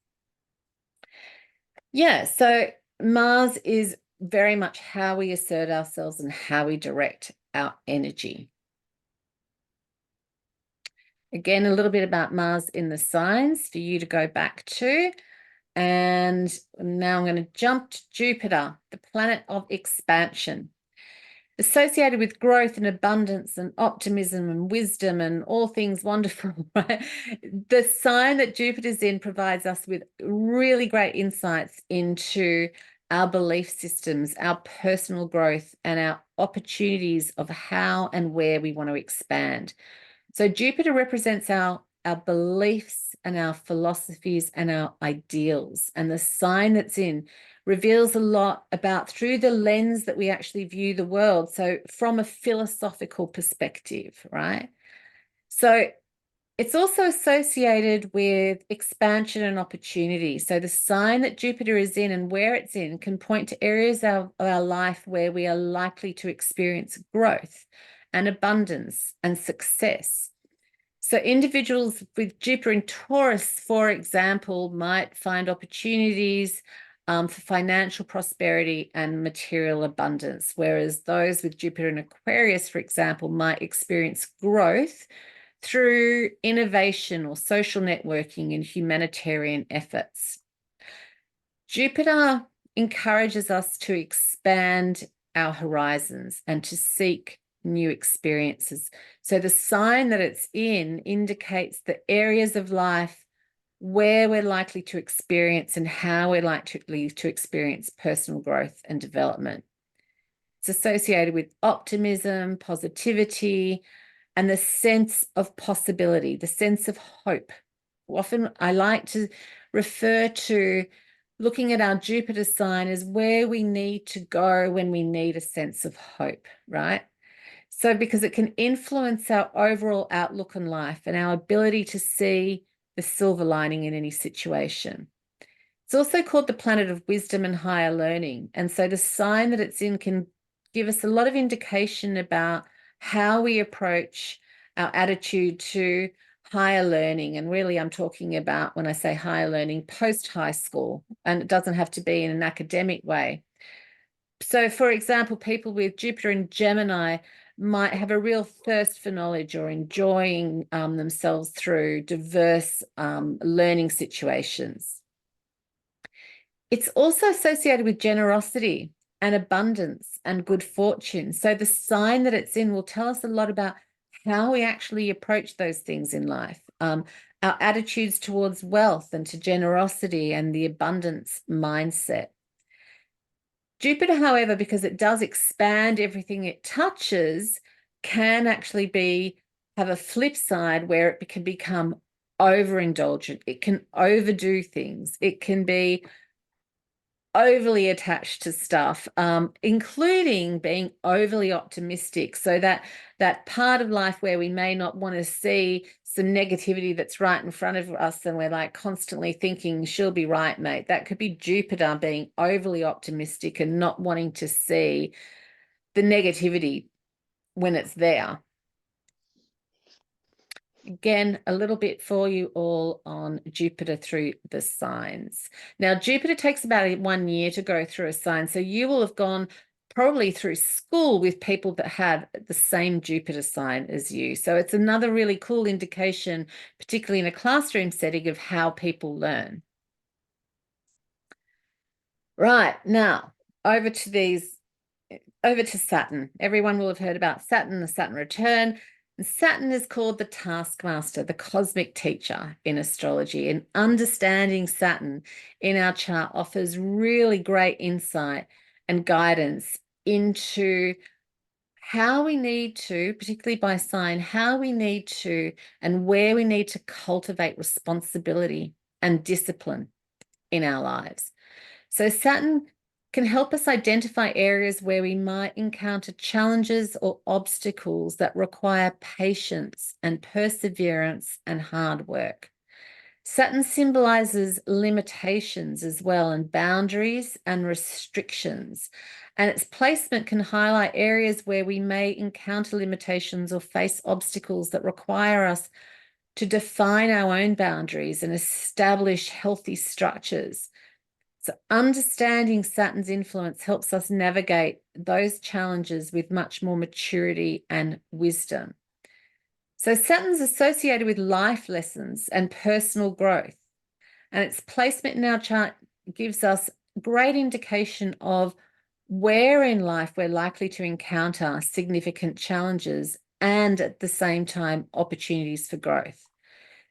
Yeah, so Mars is very much how we assert ourselves and how we direct our energy. Again, a little bit about Mars in the signs for you to go back to. And now I'm going to jump to Jupiter, the planet of expansion. Associated with growth and abundance and optimism and wisdom and all things wonderful, right? The sign that Jupiter's in provides us with really great insights into our belief systems, our personal growth, and our opportunities of how and where we want to expand. So Jupiter represents our beliefs and our philosophies and our ideals. And the sign that's in reveals a lot about through the lens that we actually view the world. So from a philosophical perspective, right? So it's also associated with expansion and opportunity. So the sign that Jupiter is in and where it's in can point to areas of our life where we are likely to experience growth and abundance and success. So individuals with Jupiter in Taurus, for example, might find opportunities for financial prosperity and material abundance, whereas those with Jupiter in Aquarius, for example, might experience growth through innovation or social networking and humanitarian efforts. Jupiter encourages us to expand our horizons and to seek new experiences. So the sign that it's in indicates the areas of life where we're likely to experience and how we're likely to experience personal growth and development. It's associated with optimism, positivity, and the sense of possibility, the sense of hope. Often I like to refer to looking at our Jupiter sign as where we need to go when we need a sense of hope, right? So because it can influence our overall outlook on life and our ability to see the silver lining in any situation. It's also called the planet of wisdom and higher learning. And so the sign that it's in can give us a lot of indication about how we approach our attitude to higher learning. And really, I'm talking about, when I say higher learning, post-high school, and it doesn't have to be in an academic way. So, for example, people with Jupiter in Gemini might have a real thirst for knowledge or enjoying themselves through diverse learning situations. It's also associated with generosity and abundance and good fortune. So the sign that it's in will tell us a lot about how we actually approach those things in life, our attitudes towards wealth and to generosity and the abundance mindset. Jupiter, however, because it does expand everything it touches, can actually have a flip side where it can become overindulgent. It can overdo things. It can be overly attached to stuff, including being overly optimistic. So that part of life where we may not want to see some negativity that's right in front of us and we're like constantly thinking, she'll be right, mate. That could be Jupiter being overly optimistic and not wanting to see the negativity when it's there. Again, a little bit for you all on Jupiter through the signs. Now, Jupiter takes about 1 year to go through a sign. So you will have gone probably through school with people that have the same Jupiter sign as you. So it's another really cool indication, particularly in a classroom setting, of how people learn. Right, now over to Saturn. Everyone will have heard about Saturn, the Saturn return. And Saturn is called the taskmaster, the cosmic teacher in astrology. And understanding Saturn in our chart offers really great insight and guidance into how we need to, particularly by sign, how we need to and where we need to cultivate responsibility and discipline in our lives. So Saturn can help us identify areas where we might encounter challenges or obstacles that require patience and perseverance and hard work. Saturn symbolizes limitations as well, and boundaries and restrictions. And its placement can highlight areas where we may encounter limitations or face obstacles that require us to define our own boundaries and establish healthy structures. So understanding Saturn's influence helps us navigate those challenges with much more maturity and wisdom. So Saturn's associated with life lessons and personal growth, and its placement in our chart gives us great indication of where in life we're likely to encounter significant challenges and at the same time opportunities for growth.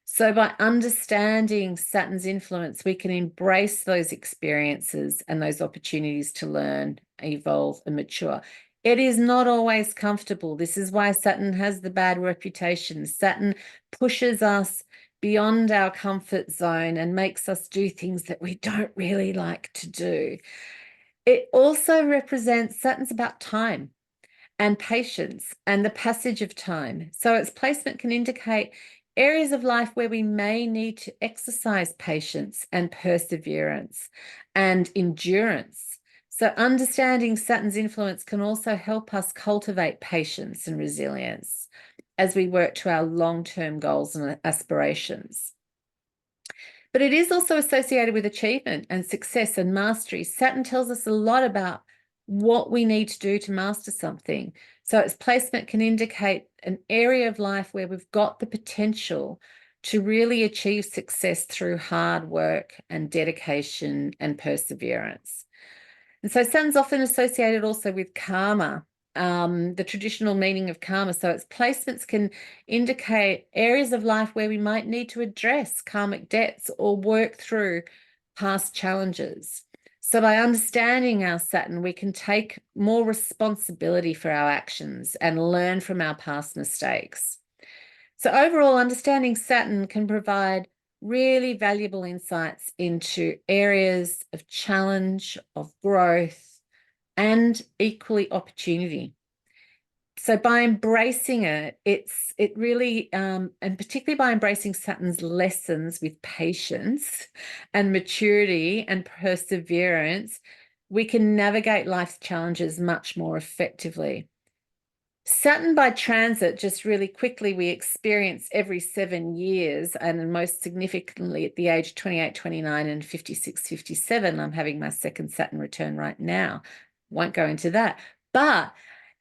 So by understanding Saturn's influence, we can embrace those experiences and those opportunities to learn, evolve, and mature. It is not always comfortable. This is why Saturn has the bad reputation. Saturn pushes us beyond our comfort zone and makes us do things that we don't really like to do. It also represents, Saturn's about time and patience and the passage of time. So its placement can indicate areas of life where we may need to exercise patience and perseverance and endurance. So understanding Saturn's influence can also help us cultivate patience and resilience as we work to our long-term goals and aspirations. But it is also associated with achievement and success and mastery. Saturn tells us a lot about what we need to do to master something. So its placement can indicate an area of life where we've got the potential to really achieve success through hard work and dedication and perseverance. And so Saturn's often associated also with karma, the traditional meaning of karma. So its placements can indicate areas of life where we might need to address karmic debts or work through past challenges. So by understanding our Saturn, we can take more responsibility for our actions and learn from our past mistakes. So overall, understanding Saturn can provide really valuable insights into areas of challenge, of growth, and equally opportunity. So by embracing it, it really, and particularly by embracing Saturn's lessons with patience and maturity and perseverance, we can navigate life's challenges much more effectively. Saturn by transit, just really quickly, we experience every 7 years, and most significantly at the age of 28, 29, and 56, 57. I'm having my second Saturn return right now. Won't go into that. But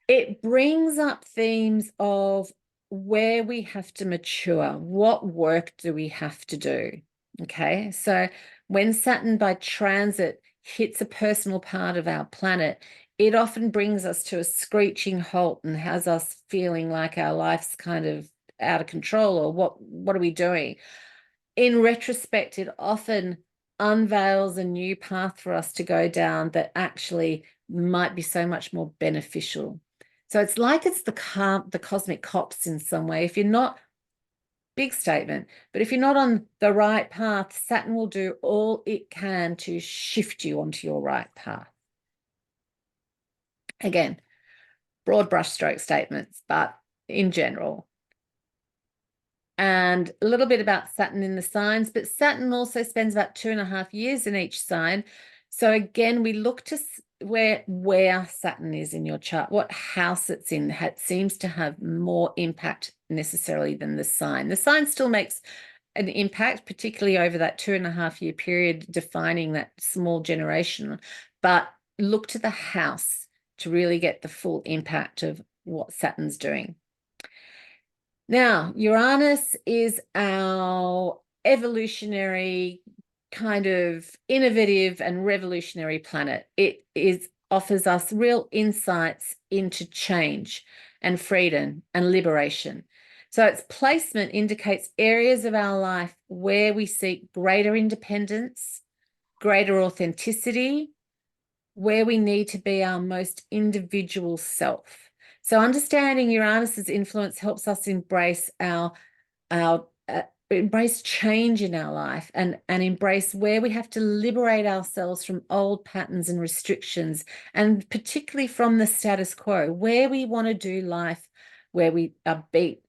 it brings up themes of where we have to mature. What work do we have to do? Okay, so when Saturn by transit hits a personal part of our planet, it often brings us to a screeching halt and has us feeling like our life's kind of out of control, or what are we doing? In retrospect, it often unveils a new path for us to go down that actually might be so much more beneficial. So it's like it's the cosmic cops in some way. If you're not, big statement, but if you're not on the right path, Saturn will do all it can to shift you onto your right path. Again, broad brushstroke statements, but in general. And a little bit about Saturn in the signs, but Saturn also spends about 2.5 years in each sign. So again, we look to where Saturn is in your chart, what house it's in. It seems to have more impact necessarily than the sign. The sign still makes an impact, particularly over that 2.5 year period, defining that small generation, but look to the house to really get the full impact of what Saturn's doing. Now, Uranus is our evolutionary, kind of innovative and revolutionary planet. It offers us real insights into change and freedom and liberation. So its placement indicates areas of our life where we seek greater independence, greater authenticity, where we need to be our most individual self. So understanding Uranus's influence helps us embrace embrace change in our life and embrace where we have to liberate ourselves from old patterns and restrictions, and particularly from the status quo, where we want to do life, where we are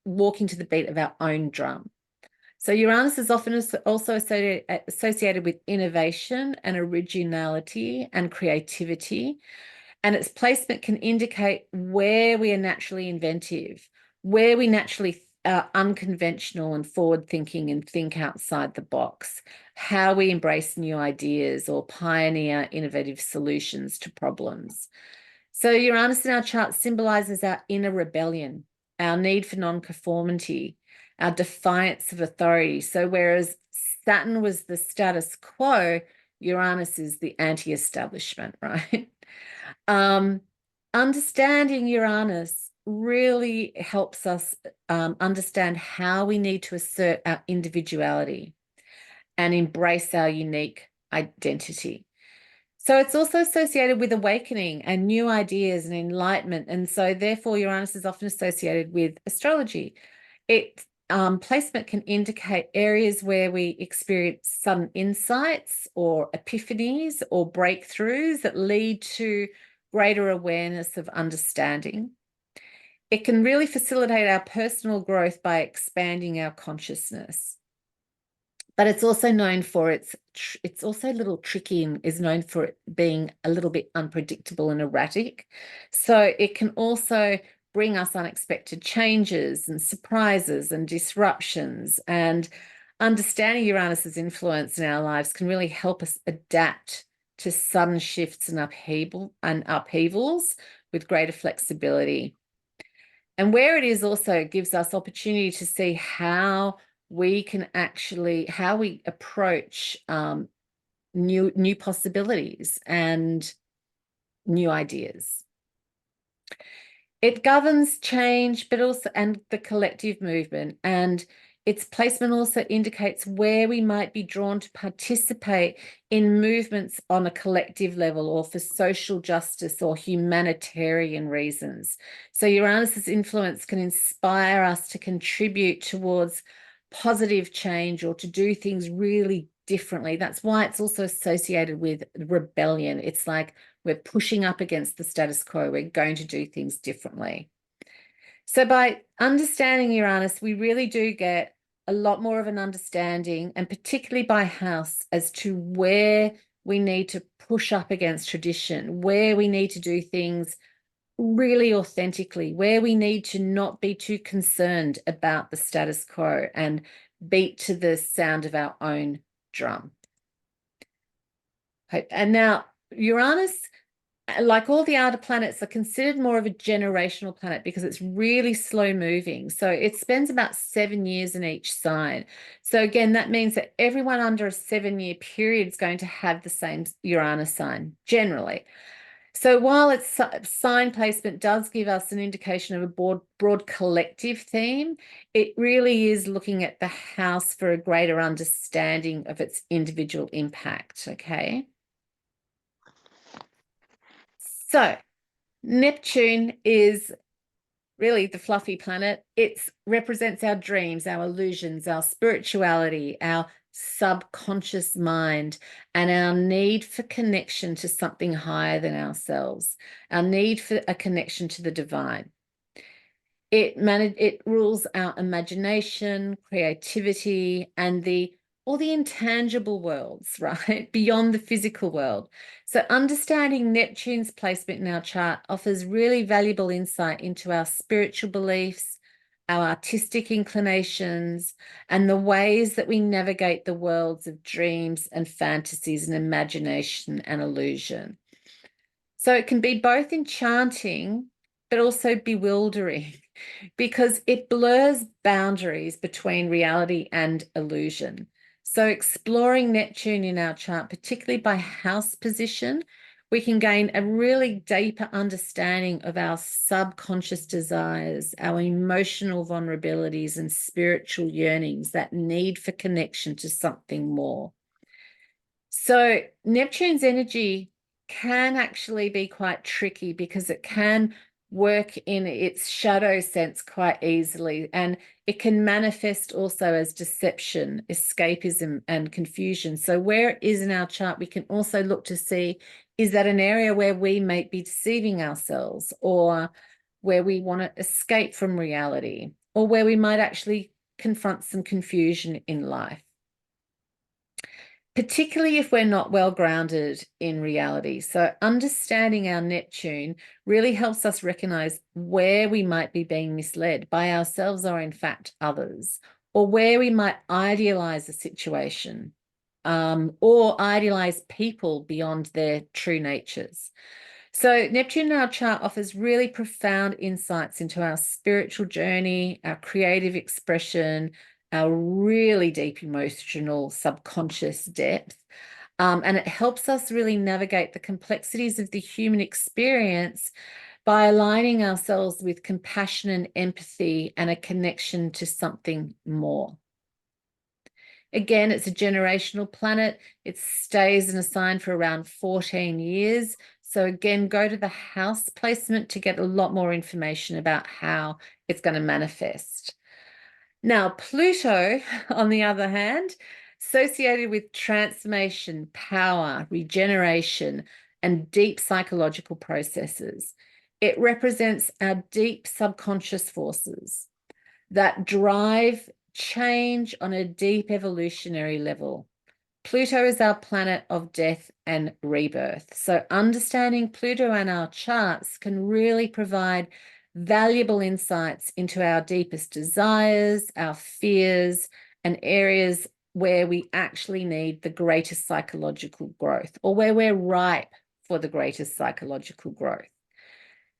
walking to the beat of our own drum. So Uranus is often also associated with innovation and originality and creativity. And its placement can indicate where we are naturally inventive, where we naturally are unconventional and forward thinking and think outside the box, how we embrace new ideas or pioneer innovative solutions to problems. So Uranus in our chart symbolizes our inner rebellion, our need for non-conformity, our defiance of authority. So whereas Saturn was the status quo, Uranus is the anti-establishment, right? Understanding Uranus really helps us understand how we need to assert our individuality and embrace our unique identity. So it's also associated with awakening and new ideas and enlightenment. And so therefore Uranus is often associated with astrology. Its placement can indicate areas where we experience sudden insights or epiphanies or breakthroughs that lead to greater awareness of understanding. It can really facilitate our personal growth by expanding our consciousness. But it's also known for it's also a little tricky and is known for it being a little bit unpredictable and erratic. So it can also bring us unexpected changes and surprises and disruptions. And understanding Uranus's influence in our lives can really help us adapt to sudden shifts and upheavals with greater flexibility. And where it is also gives us opportunity to see how we can actually, how we approach new possibilities and new ideas. It governs change, but also, and the collective movement. And its placement also indicates where we might be drawn to participate in movements on a collective level or for social justice or humanitarian reasons. So Uranus's influence can inspire us to contribute towards positive change or to do things really differently. That's why it's also associated with rebellion. It's like we're pushing up against the status quo. We're going to do things differently. So by understanding Uranus, we really do get a lot more of an understanding, and particularly by house, as to where we need to push up against tradition, where we need to do things really authentically, where we need to not be too concerned about the status quo and beat to the sound of our own drum. And now Uranus, like all the outer planets, are considered more of a generational planet because it's really slow moving. So it spends about 7 years in each sign. So again, that means that everyone under a 7-year period is going to have the same Uranus sign generally. So while its sign placement does give us an indication of a broad collective theme, it really is looking at the house for a greater understanding of its individual impact, okay? So Neptune is really the fluffy planet. It represents our dreams, our illusions, our spirituality, our subconscious mind, and our need for connection to something higher than ourselves, our need for a connection to the divine. It rules our imagination, creativity, and all the intangible worlds, right? Beyond the physical world. So understanding Neptune's placement in our chart offers really valuable insight into our spiritual beliefs, our artistic inclinations, and the ways that we navigate the worlds of dreams and fantasies and imagination and illusion. So it can be both enchanting, but also bewildering because it blurs boundaries between reality and illusion. So exploring Neptune in our chart, particularly by house position, we can gain a really deeper understanding of our subconscious desires, our emotional vulnerabilities and spiritual yearnings, that need for connection to something more. So Neptune's energy can actually be quite tricky because it can work in its shadow sense quite easily, and it can manifest also as deception, escapism, and confusion. So where it is in our chart, we can also look to see, is that an area where we might be deceiving ourselves, or where we want to escape from reality, or where we might actually confront some confusion in life. particularly if we're not well grounded in reality. So understanding our Neptune really helps us recognize where we might be being misled by ourselves or in fact others, or where we might idealize a situation, or idealize people beyond their true natures. So Neptune in our chart offers really profound insights into our spiritual journey, our creative expression, our really deep emotional subconscious depth. And it helps us really navigate the complexities of the human experience by aligning ourselves with compassion and empathy and a connection to something more. Again, it's a generational planet. It stays in a sign for around 14 years. So again, go to the house placement to get a lot more information about how it's going to manifest. Now, Pluto, on the other hand, associated with transformation, power, regeneration, and deep psychological processes. It represents our deep subconscious forces that drive change on a deep evolutionary level. Pluto is our planet of death and rebirth. So understanding Pluto and our charts can really provide valuable insights into our deepest desires, our fears, and areas where we actually need the greatest psychological growth, or where we're ripe for the greatest psychological growth.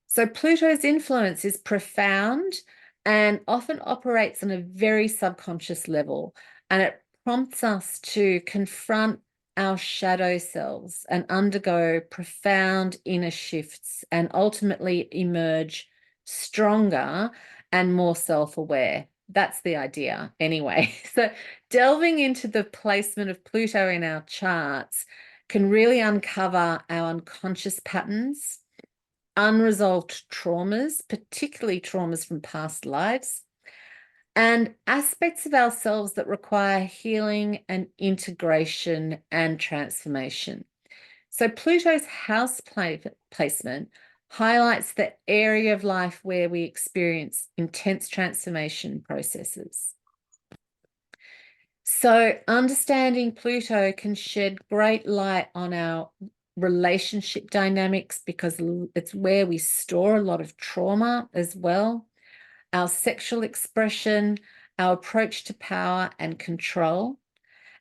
So Pluto's influence is profound and often operates on a very subconscious level, and it prompts us to confront our shadow selves and undergo profound inner shifts and ultimately emerge stronger and more self-aware. That's the idea anyway. So delving into the placement of Pluto in our charts can really uncover our unconscious patterns, unresolved traumas, particularly traumas from past lives, and aspects of ourselves that require healing and integration and transformation. So Pluto's house placement highlights the area of life where we experience intense transformation processes. So understanding Pluto can shed great light on our relationship dynamics because it's where we store a lot of trauma as well, our sexual expression, our approach to power and control.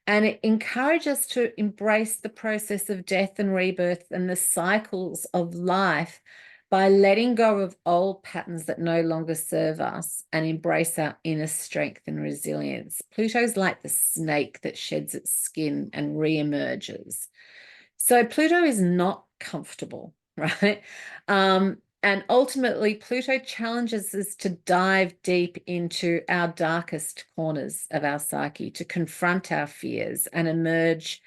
And it encourages us to embrace the process of death and rebirth and the cycles of life by letting go of old patterns that no longer serve us and embrace our inner strength and resilience. Pluto's like the snake that sheds its skin and reemerges. So Pluto is not comfortable, right? And ultimately, Pluto challenges us to dive deep into our darkest corners of our psyche, to confront our fears and emerge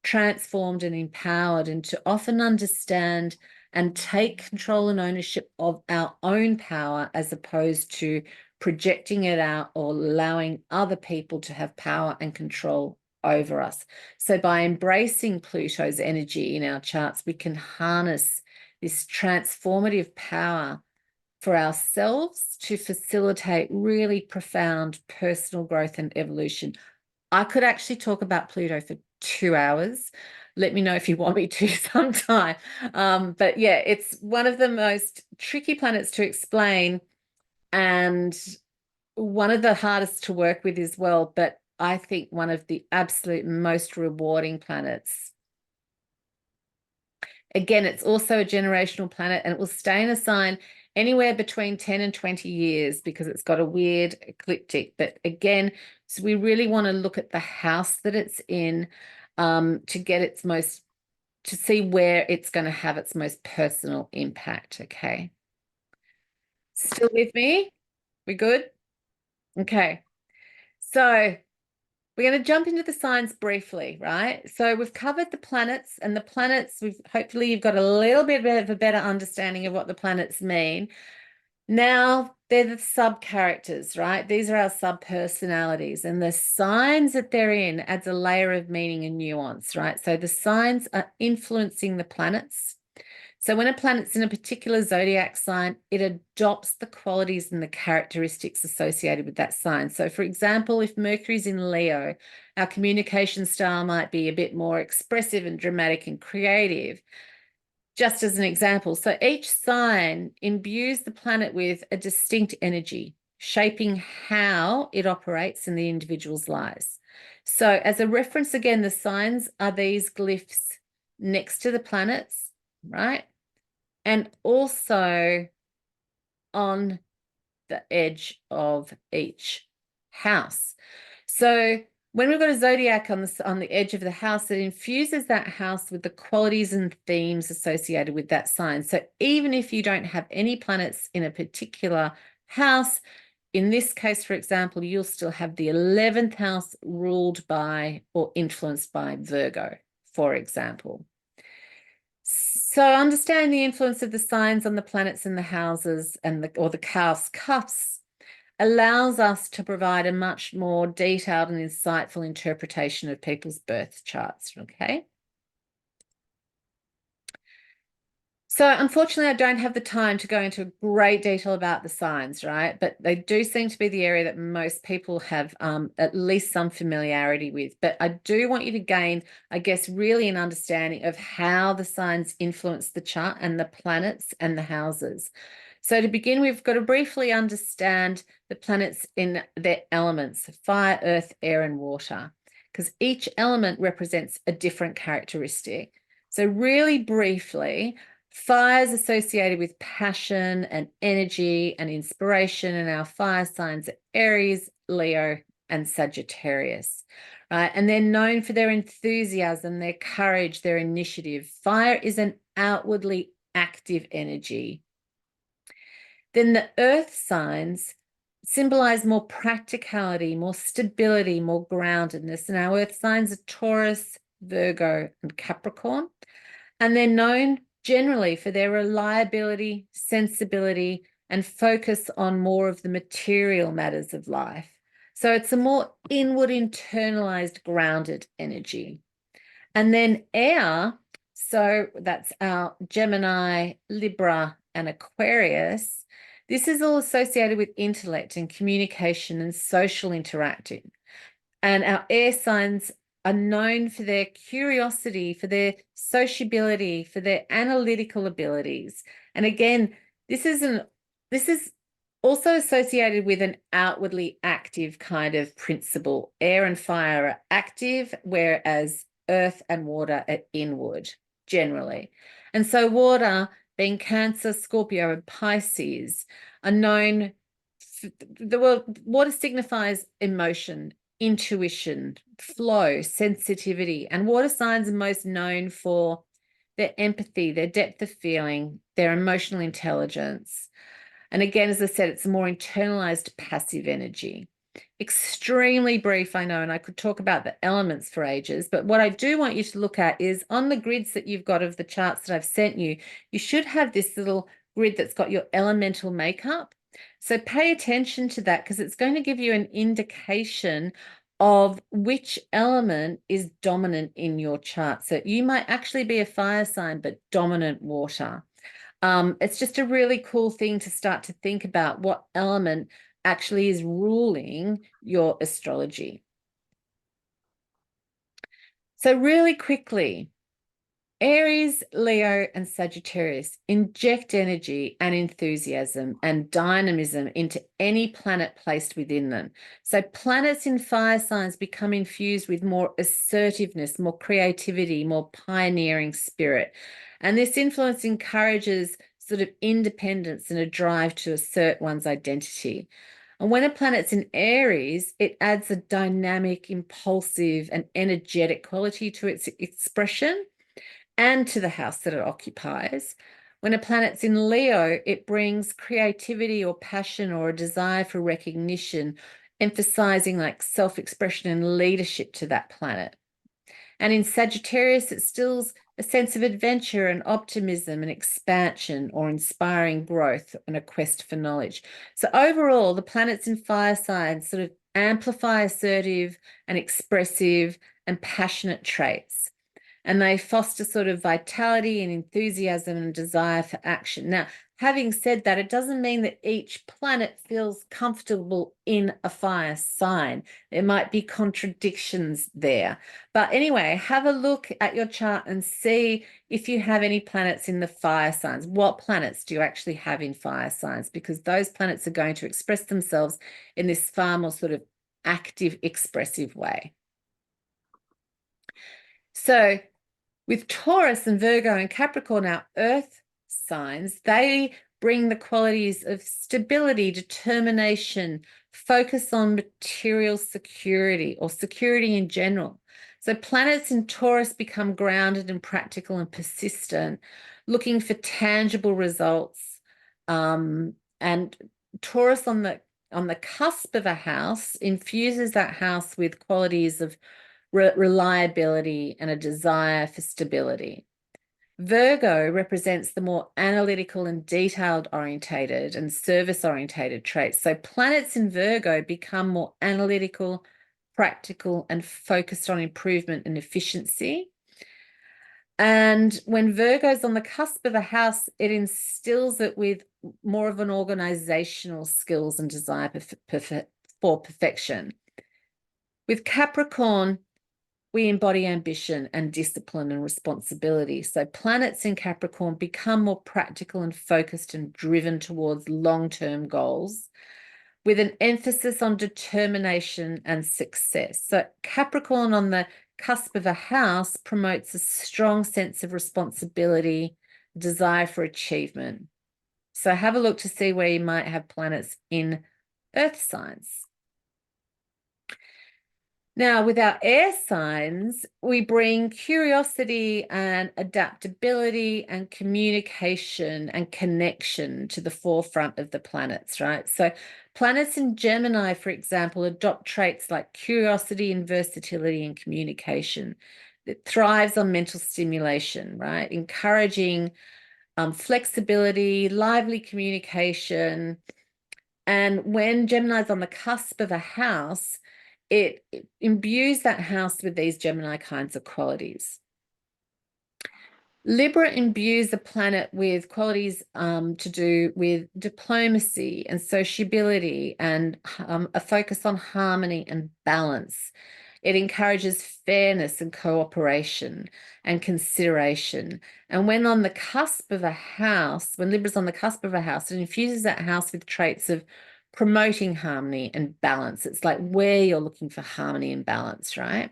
transformed and empowered, and to often understand and take control and ownership of our own power as opposed to projecting it out or allowing other people to have power and control over us. So by embracing Pluto's energy in our charts, we can harness this transformative power for ourselves to facilitate really profound personal growth and evolution. I could actually talk about Pluto for 2 hours. Let me know if you want me to sometime. But yeah, it's one of the most tricky planets to explain and one of the hardest to work with as well, but I think one of the absolute most rewarding planets. Again, it's also a generational planet and it will stay in a sign anywhere between 10 and 20 years because it's got a weird ecliptic. But again, so we really want to look at the house that it's in to get its most, to see where it's going to have its most personal impact. Okay. Still with me? We good? Okay. So we're going to jump into the signs briefly, right? So we've covered the planets, and the planets, hopefully you've got a little bit of a better understanding of what the planets mean. Now they're the sub-characters, right? These are our sub-personalities, and the signs that they're in adds a layer of meaning and nuance, right? So the signs are influencing the planets. So when a planet's in a particular zodiac sign, it adopts the qualities and the characteristics associated with that sign. So for example, if Mercury's in Leo, our communication style might be a bit more expressive and dramatic and creative, just as an example. So each sign imbues the planet with a distinct energy, shaping how it operates in the individual's lives. So as a reference, again, the signs are these glyphs next to the planets, right? And also on the edge of each house. So when we've got a zodiac on the edge of the house, it infuses that house with the qualities and themes associated with that sign. So even if you don't have any planets in a particular house, in this case, for example, you'll still have the 11th house ruled by or influenced by Virgo, for example. So understand the influence of the signs on the planets and the houses and the house cups allows us to provide a much more detailed and insightful interpretation of people's birth charts, okay? So unfortunately, I don't have the time to go into great detail about the signs, right? But they do seem to be the area that most people have at least some familiarity with. But I do want you to gain, I guess, really an understanding of how the signs influence the chart and the planets and the houses. So to begin, we've got to briefly understand the planets in their elements: fire, earth, air, and water, because each element represents a different characteristic. So really briefly, fire is associated with passion and energy and inspiration, and our fire signs are Aries, Leo, and Sagittarius, right? And they're known for their enthusiasm, their courage, their initiative. Fire is an outwardly active energy. Then the earth signs symbolize more practicality, more stability, more groundedness. And our earth signs are Taurus, Virgo, and Capricorn. And they're known generally for their reliability, sensibility, and focus on more of the material matters of life. So it's a more inward, internalized, grounded energy. And then air, so that's our Gemini, Libra, and Aquarius. This is all associated with intellect and communication and social interacting. And our air signs are known for their curiosity, for their sociability, for their analytical abilities. And again, this is also associated with an outwardly active kind of principle. Air and fire are active, whereas earth and water are inward, generally. And so water, being Cancer, Scorpio, and Pisces, are known. Water signifies emotion, intuition, flow, sensitivity, and water signs are most known for their empathy, their depth of feeling, their emotional intelligence. And again, as I said, it's a more internalized passive energy. Extremely brief, I know, and I could talk about the elements for ages, but what I do want you to look at is on the grids that you've got of the charts that I've sent you, you should have this little grid that's got your elemental makeup. So pay attention to that because it's going to give you an indication of which element is dominant in your chart. So you might actually be a fire sign, but dominant water. It's just a really cool thing to start to think about what element actually is ruling your astrology. So really quickly, Aries, Leo, and Sagittarius inject energy and enthusiasm and dynamism into any planet placed within them. So planets in fire signs become infused with more assertiveness, more creativity, more pioneering spirit. And this influence encourages sort of independence and a drive to assert one's identity. And when a planet's in Aries, it adds a dynamic, impulsive, and energetic quality to its expression and to the house that it occupies. When a planet's in Leo, it brings creativity or passion or a desire for recognition, emphasizing like self-expression and leadership to that planet. And in Sagittarius, it stills a sense of adventure and optimism and expansion or inspiring growth and a quest for knowledge. So overall, the planets in fire signs sort of amplify assertive and expressive and passionate traits. and they foster sort of vitality and enthusiasm and desire for action. Now, having said that, it doesn't mean that each planet feels comfortable in a fire sign. There might be contradictions there. But anyway, have a look at your chart and see if you have any planets in the fire signs. What planets do you actually have in fire signs? Because those planets are going to express themselves in this far more sort of active, expressive way. So with Taurus and Virgo and Capricorn, our earth signs, they bring the qualities of stability, determination, focus on material security or security in general. So planets in Taurus become grounded and practical and persistent, looking for tangible results. And Taurus on the cusp of a house infuses that house with qualities of reliability and a desire for stability. Virgo represents the more analytical and detailed orientated and service orientated traits. So planets in Virgo become more analytical, practical, and focused on improvement and efficiency. And when Virgo's on the cusp of a house, it instills it with more of an organizational skills and desire for perfection. With Capricorn, we embody ambition and discipline and responsibility. So planets in Capricorn become more practical and focused and driven towards long-term goals with an emphasis on determination and success. So Capricorn on the cusp of a house promotes a strong sense of responsibility, desire for achievement. So have a look to see where you might have planets in earth signs. Now, with our air signs, we bring curiosity and adaptability and communication and connection to the forefront of the planets, right? So planets in Gemini, for example, adopt traits like curiosity and versatility and communication. It thrives on mental stimulation, right? Encouraging flexibility, lively communication. And when Gemini is on the cusp of a house, it imbues that house with these Gemini kinds of qualities. Libra imbues the planet with qualities to do with diplomacy and sociability and a focus on harmony and balance. It encourages fairness and cooperation and consideration. And when on the cusp of a house, when Libra's on the cusp of a house, it infuses that house with traits of promoting harmony and balance. It's like where you're looking for harmony and balance, right?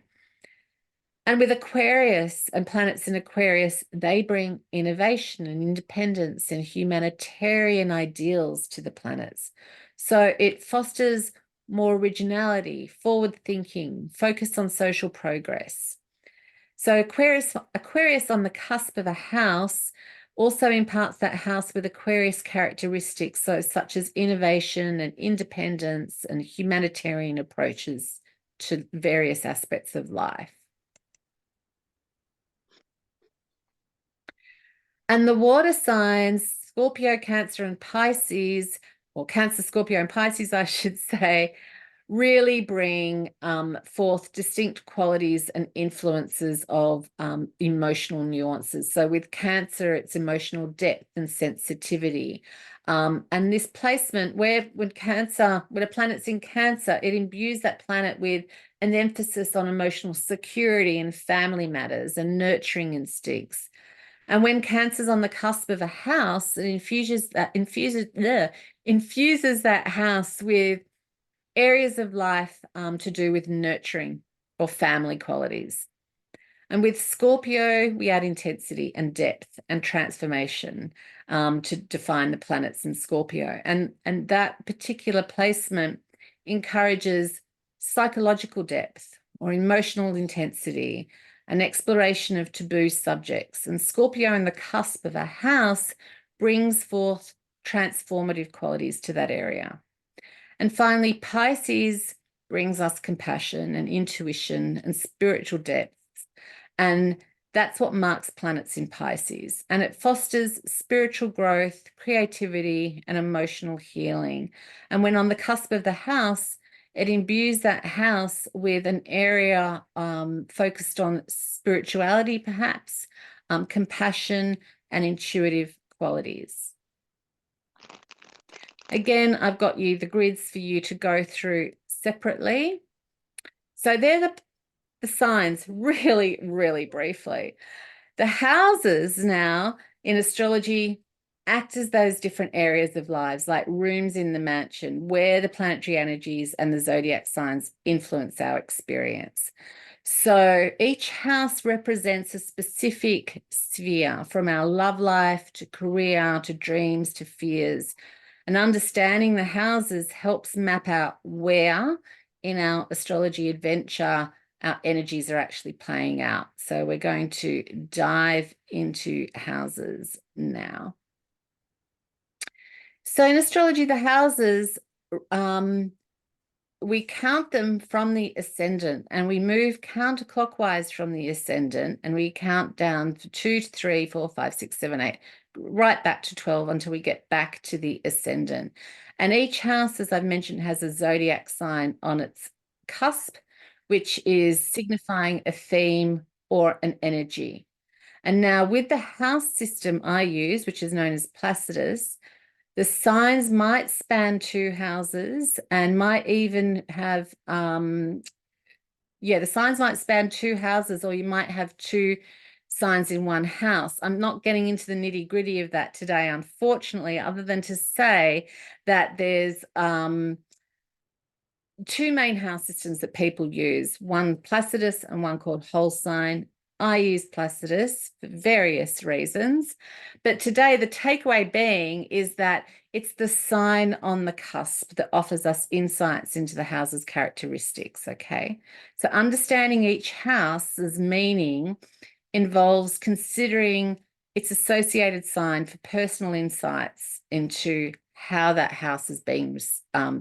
And with Aquarius and planets in Aquarius, they bring innovation and independence and humanitarian ideals to the planets. So it fosters more originality, forward thinking, focus on social progress. So Aquarius on the cusp of a house also imparts that house with Aquarius characteristics, so such as innovation and independence and humanitarian approaches to various aspects of life. And the water signs, Scorpio, Cancer, and Pisces, or Cancer, Scorpio, and Pisces, I should say, really bring forth distinct qualities and influences of emotional nuances. So with Cancer, it's emotional depth and sensitivity. And this placement when a planet's in Cancer, it imbues that planet with an emphasis on emotional security and family matters and nurturing instincts. And when Cancer's on the cusp of a house, it infuses that house with areas of life to do with nurturing or family qualities. And with Scorpio, we add intensity and depth and transformation to define the planets in Scorpio. And that particular placement encourages psychological depth or emotional intensity, an exploration of taboo subjects. And Scorpio in the cusp of a house brings forth transformative qualities to that area. And finally, Pisces brings us compassion and intuition and spiritual depth. And that's what marks planets in Pisces. And it fosters spiritual growth, creativity, and emotional healing. And when on the cusp of the house, it imbues that house with an area focused on spirituality, perhaps, compassion, and intuitive qualities. Again, I've got you the grids for you to go through separately. So they're the signs really, really briefly. The houses now in astrology act as those different areas of lives, like rooms in the mansion, where the planetary energies and the zodiac signs influence our experience. So each house represents a specific sphere, from our love life to career to dreams to fears. And understanding the houses helps map out where in our astrology adventure our energies are actually playing out. So we're going to dive into houses now. So in astrology, the houses, we count them from the ascendant, and we move counterclockwise from the ascendant, and we count down to 2 to 3, 4, 5, 6, 7, 8, right back to 12 until we get back to the ascendant. And each house, as I've mentioned, has a zodiac sign on its cusp, which is signifying a theme or an energy. And now with the house system I use, which is known as Placidus, the signs might span 2 houses and might even have, the signs might span 2 houses, or you might have 2 signs in one house. I'm not getting into the nitty gritty of that today, unfortunately, other than to say that there's 2 main house systems that people use, one Placidus and one called whole sign. I use Placidus for various reasons, but today the takeaway being is that it's the sign on the cusp that offers us insights into the house's characteristics, okay? So understanding each house's meaning involves considering its associated sign for personal insights into how that house is being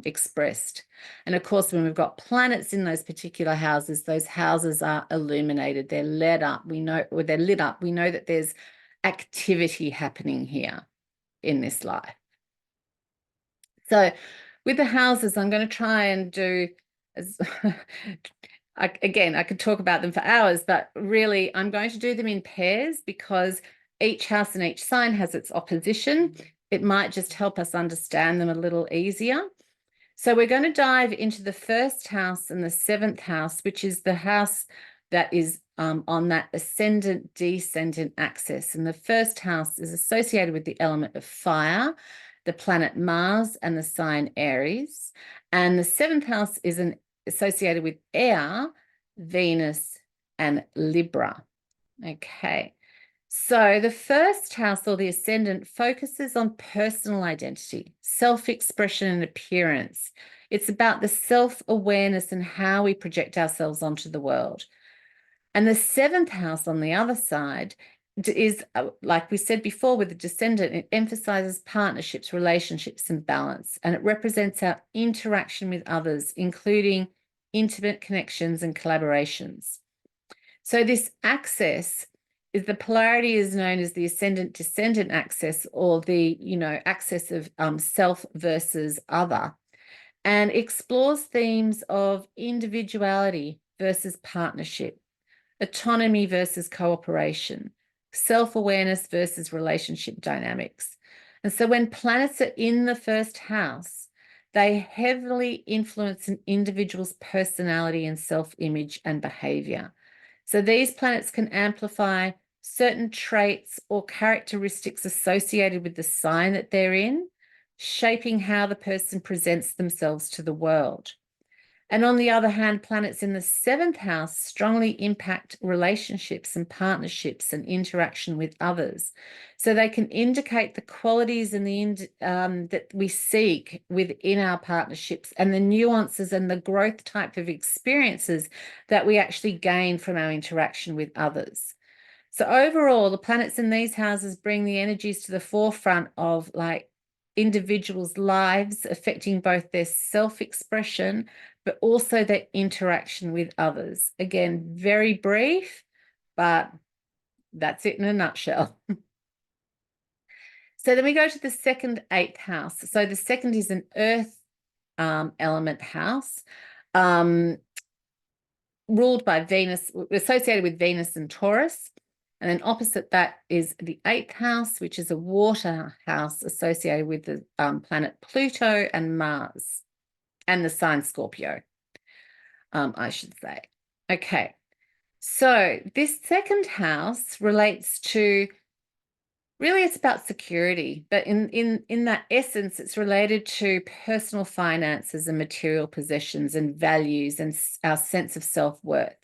expressed. And of course, when we've got planets in those particular houses, those houses are illuminated, they're lit up. We know, or they're lit up. We know that there's activity happening here in this life. So with the houses, I'm going to try and do as again, I could talk about them for hours, but really I'm going to do them in pairs because each house and each sign has its opposition. It might just help us understand them a little easier. So we're going to dive into the first house and the 7th house, which is the house that is on that ascendant-descendant axis. And the first house is associated with the element of fire, the planet Mars, and the sign Aries. And the 7th house is associated with air, Venus, and Libra. Okay. So the first house, or the ascendant, focuses on personal identity, self-expression and appearance. It's about the self-awareness and how we project ourselves onto the world. And the 7th house on the other side is, like we said before with the descendant, it emphasizes partnerships, relationships, and balance. And it represents our interaction with others, including intimate connections and collaborations. So this axis is, the polarity is known as the ascendant-descendant axis, or the, axis of self versus other, and explores themes of individuality versus partnership, autonomy versus cooperation, self-awareness versus relationship dynamics. And so when planets are in the first house, they heavily influence an individual's personality and self-image and behavior. So these planets can amplify certain traits or characteristics associated with the sign that they're in, shaping how the person presents themselves to the world. And on the other hand, planets in the 7th house strongly impact relationships and partnerships and interaction with others. So they can indicate the qualities and that we seek within our partnerships, and the nuances and the growth type of experiences that we actually gain from our interaction with others. So overall, the planets in these houses bring the energies to the forefront of individuals' lives, affecting both their self-expression, but also their interaction with others. Again, very brief, but that's it in a nutshell. So then we go to the 2nd, 8th house. So the 2nd is an earth element house, ruled by Venus, associated with Venus and Taurus. And then opposite that is the 8th house, which is a water house associated with the planet Pluto and Mars, and the sign Scorpio, I should say. Okay, so this second house relates to, really it's about security, but in that essence, it's related to personal finances and material possessions and values and our sense of self-worth.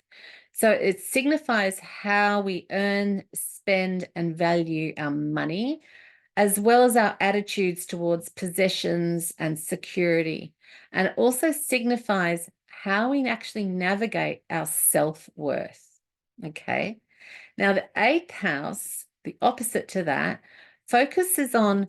So it signifies how we earn, spend, and value our money, as well as our attitudes towards possessions and security. And it also signifies how we actually navigate our self-worth. Okay. Now, the 8th house, the opposite to that, focuses on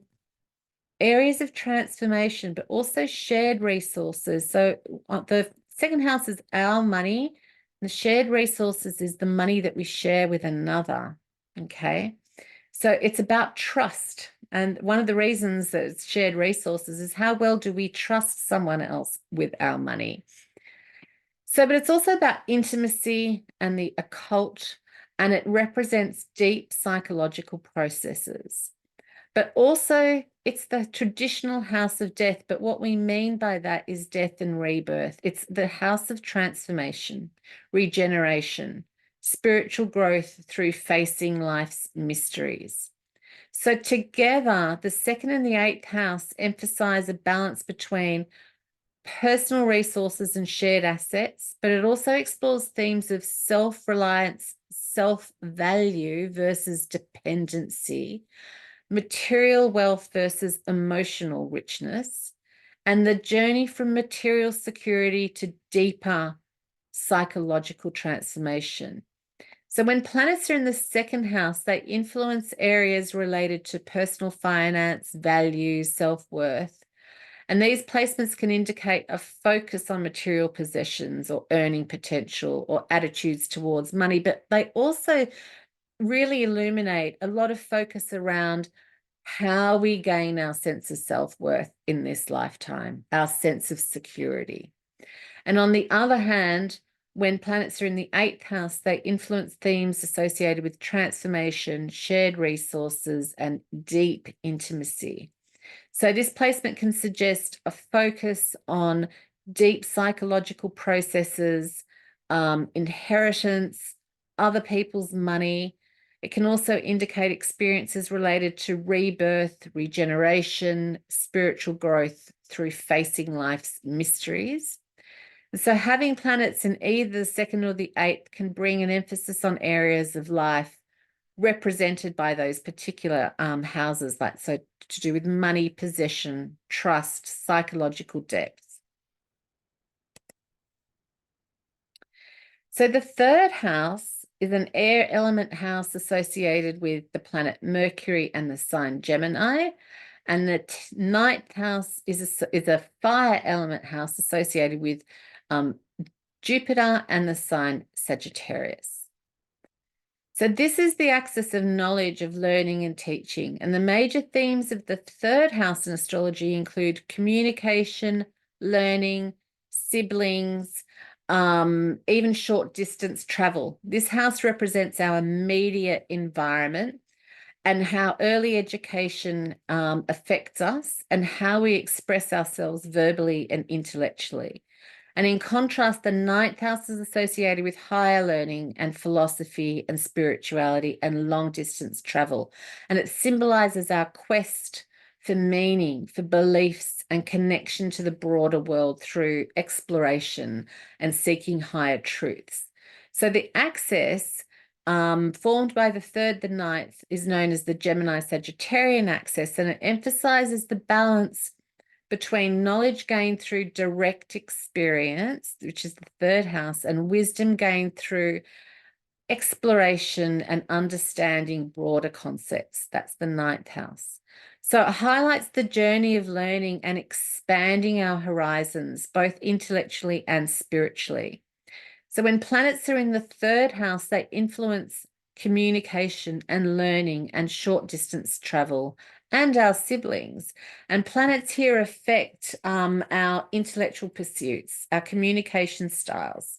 areas of transformation, but also shared resources. So the second house is our money. The shared resources is the money that we share with another. Okay. So it's about trust. And one of the reasons that it's shared resources is how well do we trust someone else with our money? So, but it's also about intimacy and the occult, and it represents deep psychological processes. But also, it's the traditional house of death. But what we mean by that is death and rebirth. It's the house of transformation, regeneration, spiritual growth through facing life's mysteries. So together, the 2nd and the 8th house emphasize a balance between personal resources and shared assets, but it also explores themes of self-reliance, self-value versus dependency, material wealth versus emotional richness, and the journey from material security to deeper psychological transformation. So when planets are in the 2nd house, they influence areas related to personal finance, values, self-worth. And these placements can indicate a focus on material possessions or earning potential or attitudes towards money, but they also really illuminate a lot of focus around how we gain our sense of self-worth in this lifetime, our sense of security. And on the other hand, when planets are in the 8th house, they influence themes associated with transformation, shared resources, and deep intimacy. So this placement can suggest a focus on deep psychological processes, inheritance, other people's money. It can also indicate experiences related to rebirth, regeneration, spiritual growth through facing life's mysteries. So having planets in either the 2nd or the 8th can bring an emphasis on areas of life represented by those particular houses, like so to do with money, possession, trust, psychological depth. So the 3rd house is an air element house associated with the planet Mercury and the sign Gemini. And the 9th house is a fire element house associated with Jupiter and the sign Sagittarius. So this is the axis of knowledge, of learning and teaching. And the major themes of the 3rd house in astrology include communication, learning, siblings, even short distance travel. This house represents our immediate environment and how early education affects us and how we express ourselves verbally and intellectually. And in contrast, the 9th house is associated with higher learning and philosophy and spirituality and long distance travel. And it symbolizes our quest for meaning, for beliefs and connection to the broader world through exploration and seeking higher truths. So the axis formed by the 3rd, the 9th, is known as the Gemini Sagittarian axis, and it emphasizes the balance between knowledge gained through direct experience, which is the 3rd house, and wisdom gained through exploration and understanding broader concepts. That's the 9th house. So it highlights the journey of learning and expanding our horizons, both intellectually and spiritually. So when planets are in the 3rd house, they influence communication and learning and short distance travel and our siblings. And planets here affect our intellectual pursuits, our communication styles.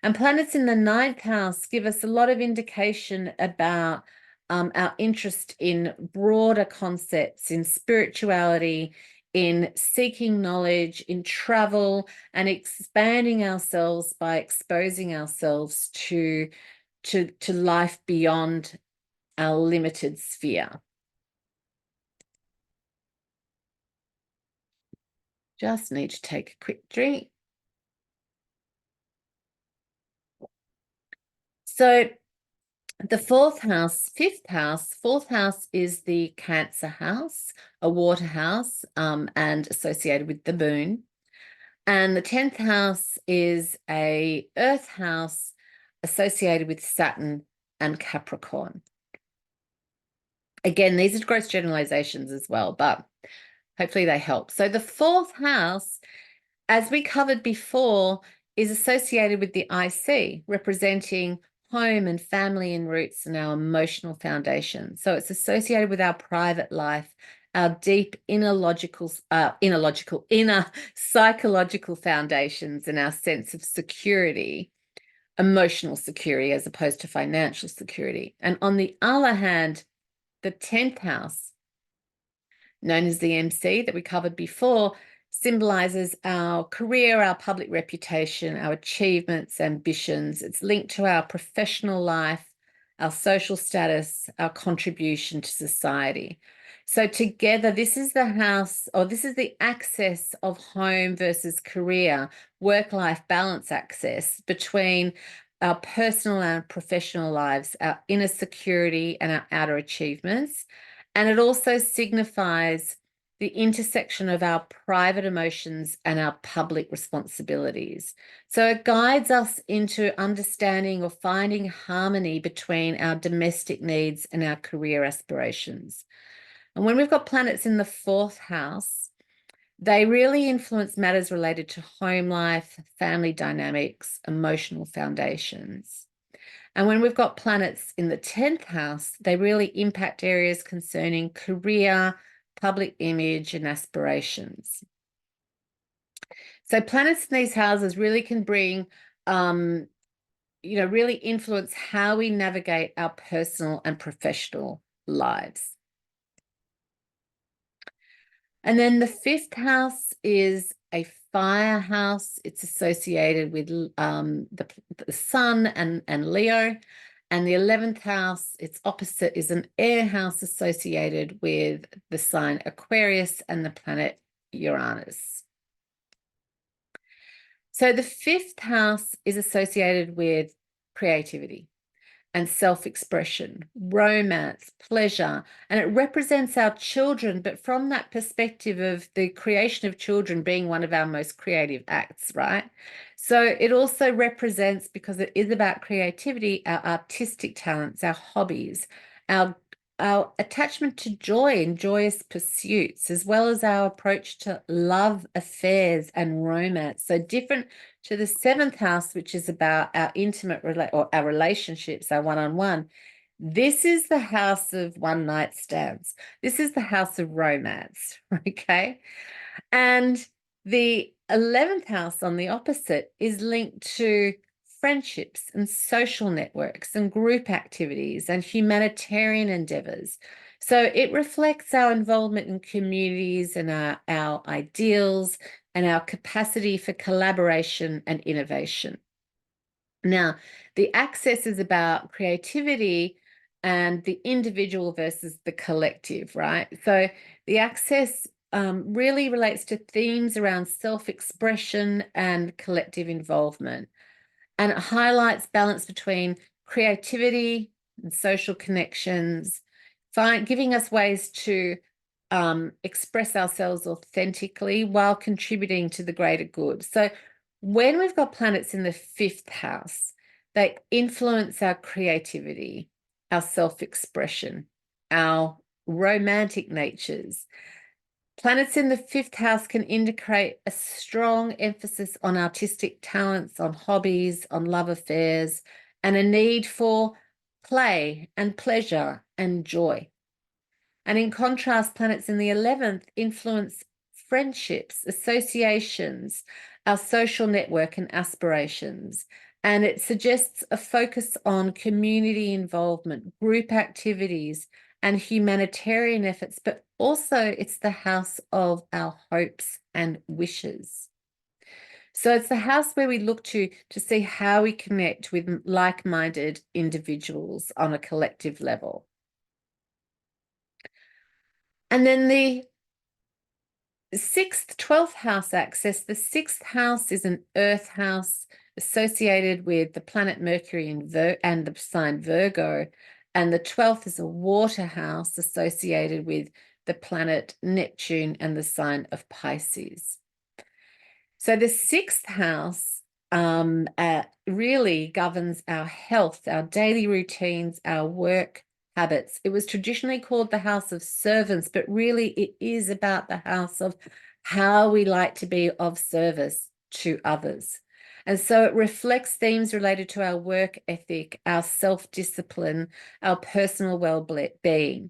And planets in the ninth house give us a lot of indication about our interest in broader concepts, in spirituality, in seeking knowledge, in travel, and expanding ourselves by exposing ourselves to life beyond our limited sphere. Just need to take a quick drink. So the fourth house is the Cancer house, a water house, and associated with the moon. And the 10th house is a earth house associated with Saturn and Capricorn. Again, these are gross generalizations as well, but hopefully they help. So the fourth house, as we covered before, is associated with the IC, representing home and family and roots and our emotional foundation. So it's associated with our private life, our deep inner psychological foundations, and our sense of security, emotional security as opposed to financial security. And on the other hand, the 10th house, known as the MC that we covered before, symbolizes our career, our public reputation, our achievements, ambitions. It's linked to our professional life, our social status, our contribution to society. So together, this is the house, or this is the axis of home versus career, work-life balance axis between our personal and professional lives, our inner security and our outer achievements. And it also signifies the intersection of our private emotions and our public responsibilities. So it guides us into understanding or finding harmony between our domestic needs and our career aspirations. And when we've got planets in the fourth house, they really influence matters related to home life, family dynamics, emotional foundations. And when we've got planets in the 10th house, they really impact areas concerning career, public image, and aspirations. So planets in these houses really can bring, really influence how we navigate our personal and professional lives. And then the 5th house is a fire house. It's associated with the sun and Leo. And the 11th house, its opposite, is an air house associated with the sign Aquarius and the planet Uranus. So the 5th house is associated with creativity and self-expression, romance, pleasure, and it represents our children, but from that perspective of the creation of children being one of our most creative acts, right? So it also represents, because it is about creativity, our artistic talents, our hobbies, our attachment to joy and joyous pursuits, as well as our approach to love affairs and romance. So different to the 7th house, which is about our intimate or our relationships, our one-on-one. This is the house of one-night stands. This is the house of romance, okay? And the 11th house on the opposite is linked to friendships and social networks and group activities and humanitarian endeavors. So it reflects our involvement in communities and our ideals and our capacity for collaboration and innovation. Now, the axis is about creativity and the individual versus the collective, right? So the axis really relates to themes around self-expression and collective involvement. And it highlights balance between creativity and social connections, giving us ways to express ourselves authentically while contributing to the greater good. So when we've got planets in the 5th house, they influence our creativity, our self-expression, our romantic natures. Planets in the 5th house can indicate a strong emphasis on artistic talents, on hobbies, on love affairs, and a need for play and pleasure and joy. And in contrast, planets in the 11th influence friendships, associations, our social network and aspirations. And it suggests a focus on community involvement, group activities, and humanitarian efforts, but also it's the house of our hopes and wishes. So it's the house where we look to see how we connect with like-minded individuals on a collective level. And then the 6th, 12th house axis, the 6th house is an earth house associated with the planet Mercury and the sign Virgo. And the 12th is a water house associated with the planet Neptune and the sign of Pisces. So the 6th house really governs our health, our daily routines, our work habits. It was traditionally called the house of servants, but really it is about the house of how we like to be of service to others. And so it reflects themes related to our work ethic, our self-discipline, our personal well-being.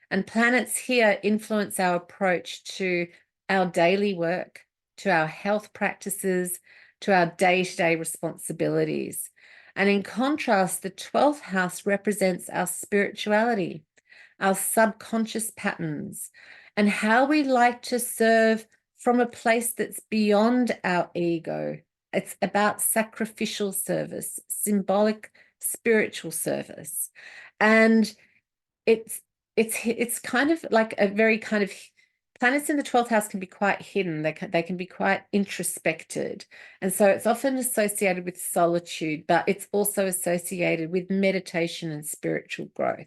And planets here influence our approach to our daily work, to our health practices, to our day-to-day responsibilities. And in contrast, the 12th house represents our spirituality, our subconscious patterns, and how we like to serve from a place that's beyond our ego. It's about sacrificial service, symbolic spiritual service. And it's kind of like a very kind of planets in the 12th house can be quite hidden. They can be quite introspected. And so it's often associated with solitude, but it's also associated with meditation and spiritual growth.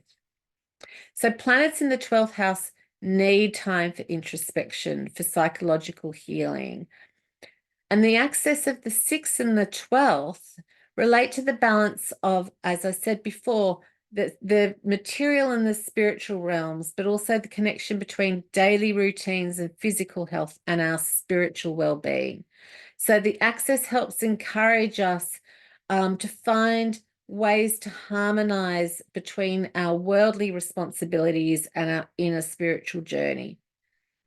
So planets in the 12th house need time for introspection, for psychological healing. And the axis of the 6th and the 12th relate to the balance of, as I said before, the material and the spiritual realms, but also the connection between daily routines and physical health and our spiritual well-being. So the axis helps encourage us to find ways to harmonize between our worldly responsibilities and our inner spiritual journey.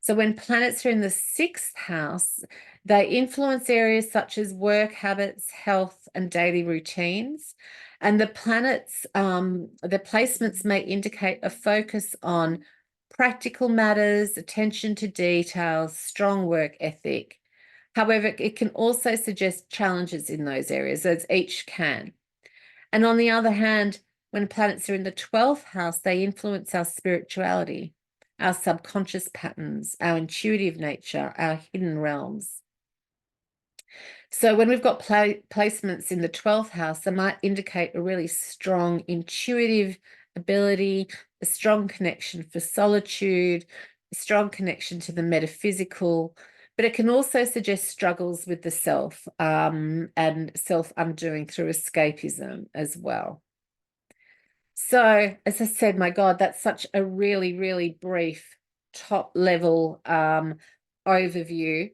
So when planets are in the 6th house, they influence areas such as work habits, health, and daily routines. And the planets, the placements may indicate a focus on practical matters, attention to details, strong work ethic. However, it can also suggest challenges in those areas, as each can. And on the other hand, when planets are in the 12th house, they influence our spirituality, our subconscious patterns, our intuitive nature, our hidden realms. So when we've got placements in the 12th house, they might indicate a really strong intuitive ability, a strong connection for solitude, a strong connection to the metaphysical, but it can also suggest struggles with the self and self-undoing through escapism as well. So, as I said, my God, that's such a really, really brief top level overview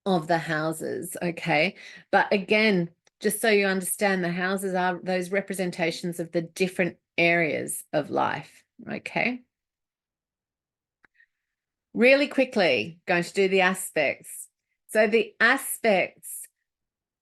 of the houses, okay? But again, just so you understand, the houses are those representations of the different areas of life, okay? Really quickly, going to do the aspects. So the aspects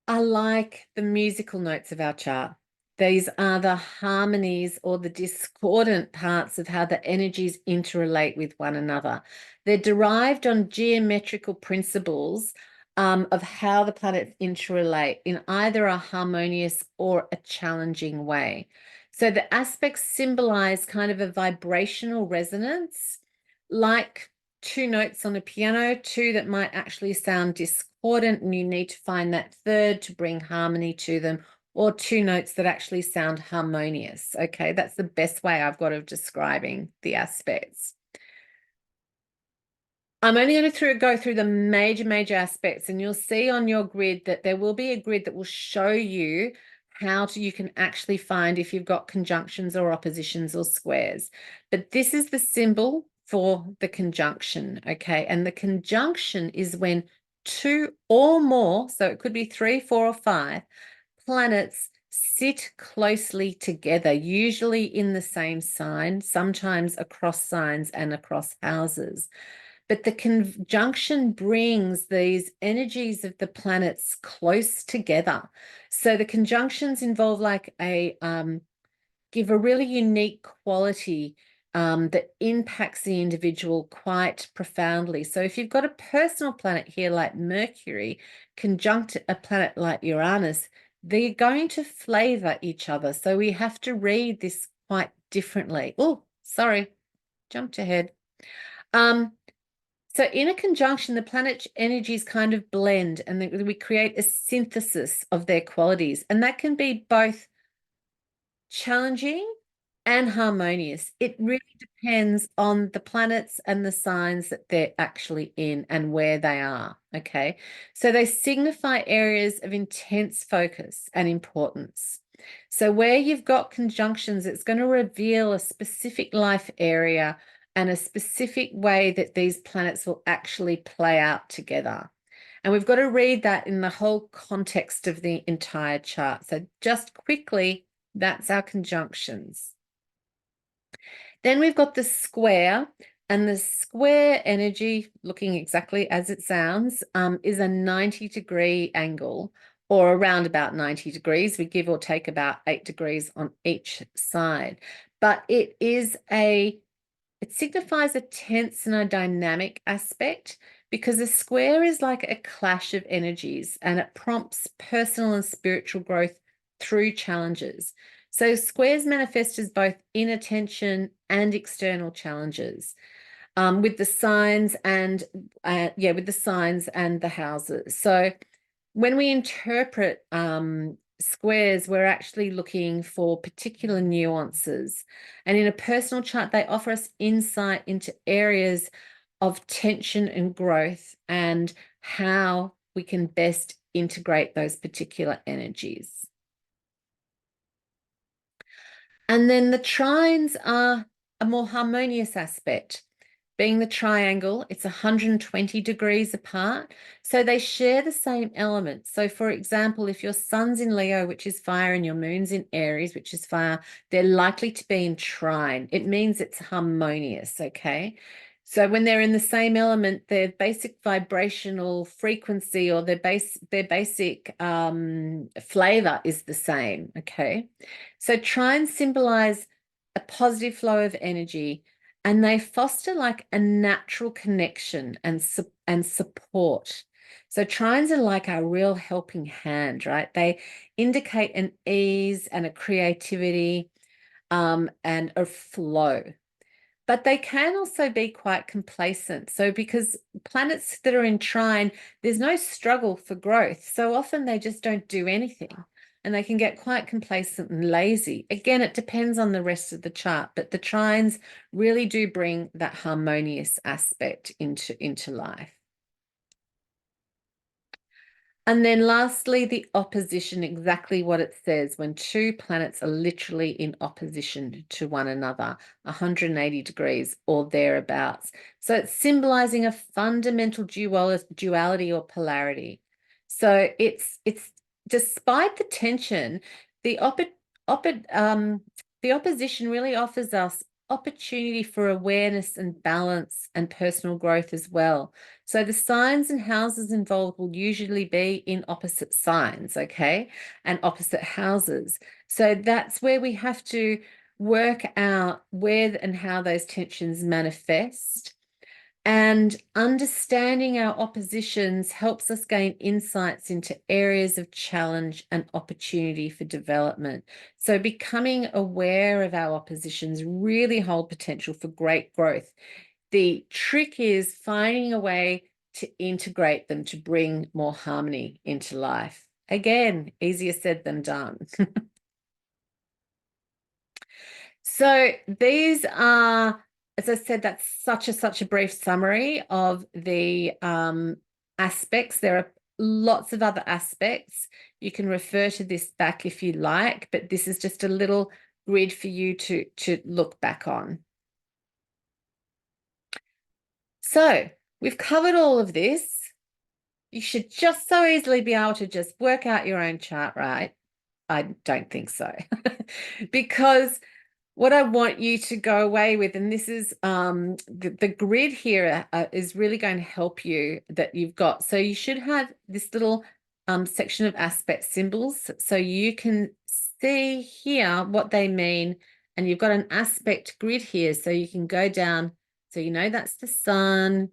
are like the musical notes of our chart. These are the harmonies or the discordant parts of how the energies interrelate with one another. They're derived on geometrical principles of how the planets interrelate in either a harmonious or a challenging way. So the aspects symbolize kind of a vibrational resonance, like two notes on a piano, two that might actually sound discordant, and you need to find that third to bring harmony to them, or two notes that actually sound harmonious. Okay, that's the best way I've got of describing the aspects. I'm only going to go through the major aspects, and you'll see on your grid that there will be a grid that will show you how you can actually find if you've got conjunctions or oppositions or squares. But this is the symbol for the conjunction, okay? And the conjunction is when two or more, so it could be 3, 4, or 5 planets sit closely together, usually in the same sign, sometimes across signs and across houses. But the conjunction brings these energies of the planets close together. So the conjunctions involve like give a really unique quality that impacts the individual quite profoundly. So if you've got a personal planet here like Mercury conjunct a planet like Uranus, they're going to flavor each other. So we have to read this quite differently. Oh, sorry, jumped ahead. So in a conjunction, the planet energies kind of blend and we create a synthesis of their qualities. And that can be both challenging and harmonious. It really depends on the planets and the signs that they're actually in and where they are. Okay. So they signify areas of intense focus and importance. So where you've got conjunctions, it's going to reveal a specific life area and a specific way that these planets will actually play out together. And we've got to read that in the whole context of the entire chart. So just quickly, that's our conjunctions. Then we've got the square, and the square energy, looking exactly as it sounds, is a 90-degree angle, or around about 90 degrees. We give or take about 8 degrees on each side. But it signifies a tense and a dynamic aspect because a square is like a clash of energies and it prompts personal and spiritual growth through challenges. So squares manifest as both inner tension and external challenges with the signs and with the signs and the houses. So when we interpret squares, we're actually looking for particular nuances. And in a personal chart, they offer us insight into areas of tension and growth and how we can best integrate those particular energies. And then the trines are a more harmonious aspect. Being the triangle, it's 120 degrees apart. So they share the same elements. So for example, if your sun's in Leo, which is fire, and your moon's in Aries, which is fire, they're likely to be in trine. It means it's harmonious, okay? So when they're in the same element, their basic vibrational frequency or their basic flavor is the same, okay? So trines symbolize a positive flow of energy, and they foster like a natural connection and support. So trines are like our real helping hand, right? They indicate an ease and a creativity and a flow. But they can also be quite complacent. So because planets that are in trine, there's no struggle for growth. So often they just don't do anything and they can get quite complacent and lazy. Again, it depends on the rest of the chart, but the trines really do bring that harmonious aspect into life. And then lastly, the opposition, exactly what it says when two planets are literally in opposition to one another, 180 degrees or thereabouts. So it's symbolizing a fundamental duality or polarity. So it's despite the tension, the the opposition really offers us opportunity for awareness and balance and personal growth as well. So the signs and houses involved will usually be in opposite signs, okay, and opposite houses. So that's where we have to work out where and how those tensions manifest. And understanding our oppositions helps us gain insights into areas of challenge and opportunity for development. So becoming aware of our oppositions really hold potential for great growth. The trick is finding a way to integrate them to bring more harmony into life. Again, easier said than done. So these are, as I said, that's such a brief summary of the aspects. There are lots of other aspects. You can refer to this back if you like, but this is just a little grid for you to look back on. So we've covered all of this. You should just so easily be able to just work out your own chart, right? I don't think so. Because what I want you to go away with, and this is the grid here is really going to help you that you've got. So you should have this little section of aspect symbols so you can see here what they mean. And you've got an aspect grid here so you can go down. So you know that's the sun,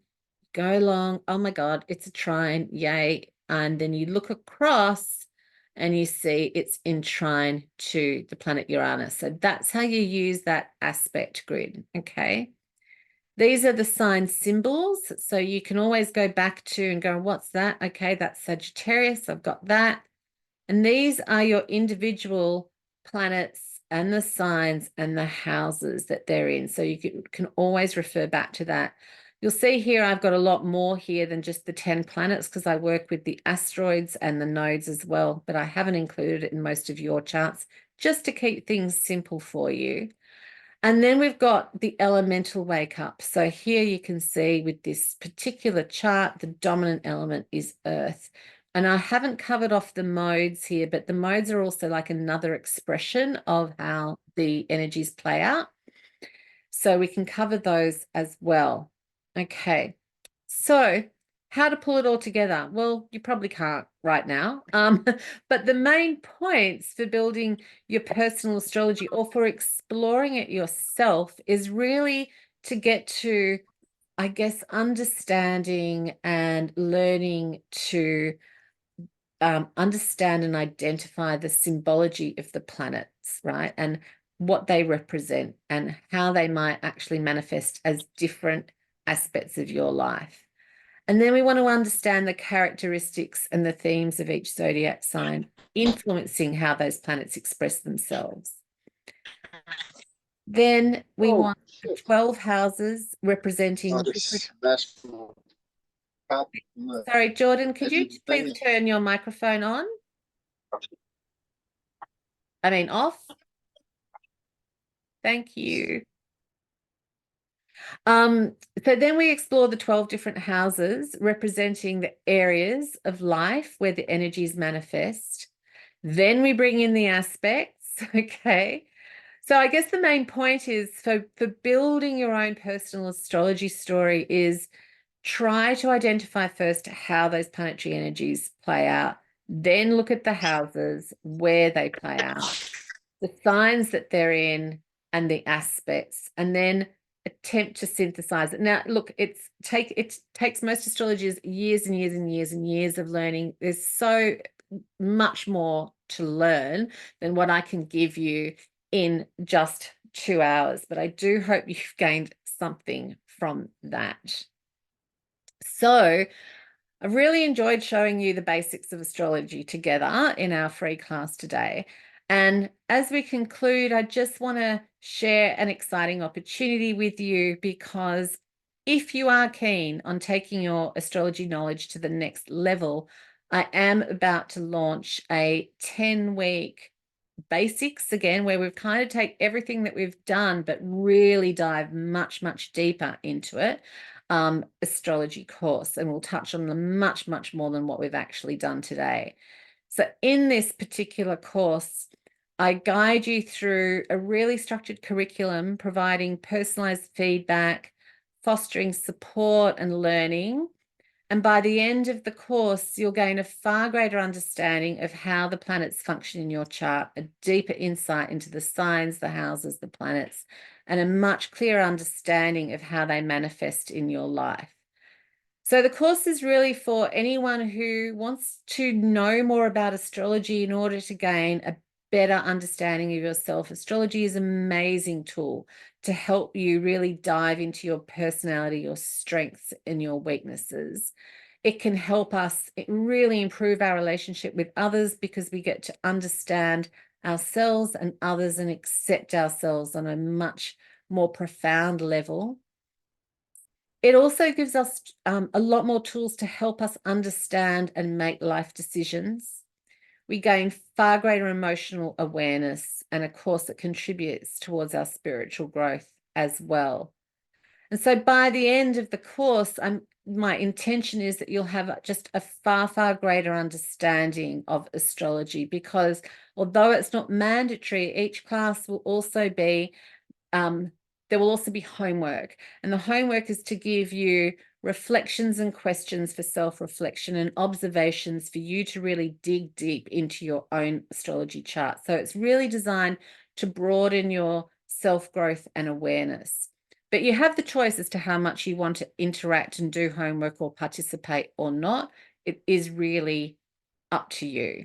go along. Oh my God, it's a trine, yay. And then you look across and you see it's in trine to the planet Uranus. So that's how you use that aspect grid, okay? These are the sign symbols. So you can always go back to and go, what's that? Okay, that's Sagittarius. I've got that. And these are your individual planets and the signs and the houses that they're in. So you can always refer back to that. You'll see here I've got a lot more here than just the 10 planets because I work with the asteroids and the nodes as well, but I haven't included it in most of your charts just to keep things simple for you. And then we've got the elemental wake up. So here you can see with this particular chart, the dominant element is Earth. And I haven't covered off the modes here, but the modes are also like another expression of how the energies play out. So we can cover those as well. Okay, so how to pull it all together? Well, you probably can't right now. But the main points for building your personal astrology or for exploring it yourself is really to get to, I guess, understanding and learning to understand and identify the symbology of the planets, right? And what they represent and how they might actually manifest as different aspects of your life. And then we want to understand the characteristics and the themes of each zodiac sign, influencing how those planets express themselves. Then we want 12 houses representing different. Sorry, Jordan, could you please turn your microphone on? I mean, off. Thank you. So then we explore the 12 different houses representing the areas of life where the energies manifest. Then we bring in the aspects, okay? So I guess the main point is for building your own personal astrology story is try to identify first how those planetary energies play out, then look at the houses, where they play out, the signs that they're in, and the aspects, and then attempt to synthesize it. Now, look, it takes most astrologers years and years and years and years of learning. There's so much more to learn than what I can give you in just 2 hours, but I do hope you've gained something from that. So I've really enjoyed showing you the basics of astrology together in our free class today. And as we conclude, I just want to share an exciting opportunity with you because if you are keen on taking your astrology knowledge to the next level, I am about to launch a 10-week basics again, where we've kind of take everything that we've done, but really dive much, much deeper into it. Astrology course, and we'll touch on the much more than what we've actually done today. So in this particular course, I guide you through a really structured curriculum, providing personalized feedback, fostering support and learning. And by the end of the course, you'll gain a far greater understanding of how the planets function in your chart, a deeper insight into the signs, the houses, the planets, and a much clearer understanding of how they manifest in your life. So the course is really for anyone who wants to know more about astrology in order to gain a better understanding of yourself. Astrology is an amazing tool to help you really dive into your personality, your strengths, and your weaknesses. It can help us really improve our relationship with others because we get to understand ourselves and others and accept ourselves on a much more profound level. It also gives us a lot more tools to help us understand and make life decisions. We gain far greater emotional awareness, and of course, it contributes towards our spiritual growth as well. And so by the end of the course, I'm my intention is that you'll have just a far, far greater understanding of astrology, because although it's not mandatory, each class will also be, there will also be homework. And the homework is to give you reflections and questions for self-reflection and observations for you to really dig deep into your own astrology chart. So it's really designed to broaden your self-growth and awareness. But you have the choice as to how much you want to interact and do homework or participate or not. It is really up to you.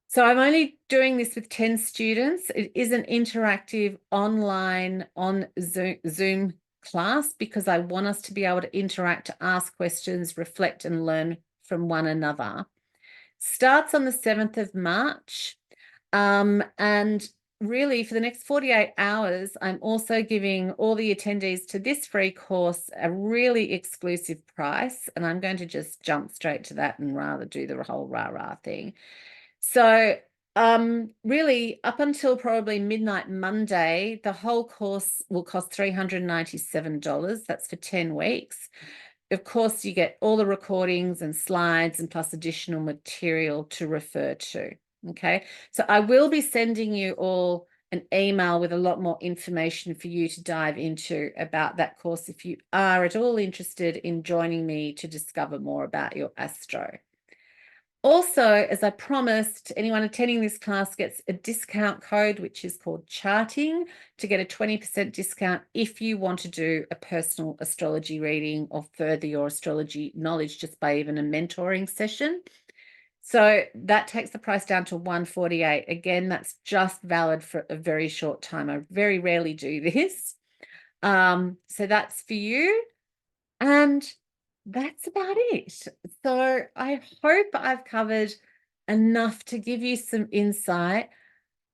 So I'm only doing this with 10 students. It is an interactive online on Zoom class because I want us to be able to interact, to ask questions, reflect and learn from one another. Starts on the 7th of March. And really for the next 48 hours, I'm also giving all the attendees to this free course a really exclusive price. And I'm going to just jump straight to that and rather do the whole rah-rah thing. So really up until probably midnight Monday, the whole course will cost $397. That's for 10 weeks. Of course, you get all the recordings and slides and plus additional material to refer to. Okay, so I will be sending you all an email with a lot more information for you to dive into about that course if you are at all interested in joining me to discover more about your astro. Also, as I promised, anyone attending this class gets a discount code, which is called charting, to get a 20% discount if you want to do a personal astrology reading or further your astrology knowledge just by even a mentoring session. So that takes the price down to $148. Again, that's just valid for a very short time. I very rarely do this. So that's for you. And that's about it. So I hope I've covered enough to give you some insight.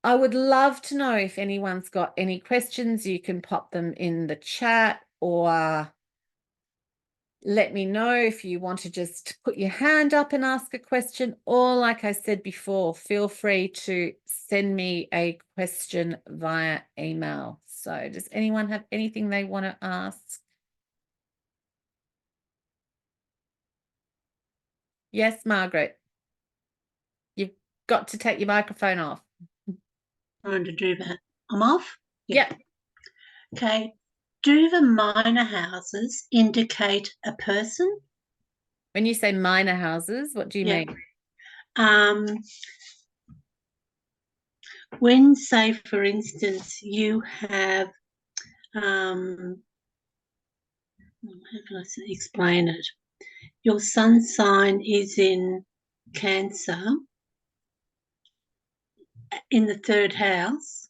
I would love to know if anyone's got any questions. You can pop them in the chat or let me know if you want to just put your hand up and ask a question, or like I said before, feel free to send me a question via email. So does anyone have anything they want to ask? Yes, Margaret. You've got to take your microphone off. Trying to do that. I'm off? Yeah. Okay. Do the minor houses indicate a person? When you say minor houses, what do you mean? When, say, for instance, you have, how can I explain it? Your sun sign is in Cancer, in the 3rd house.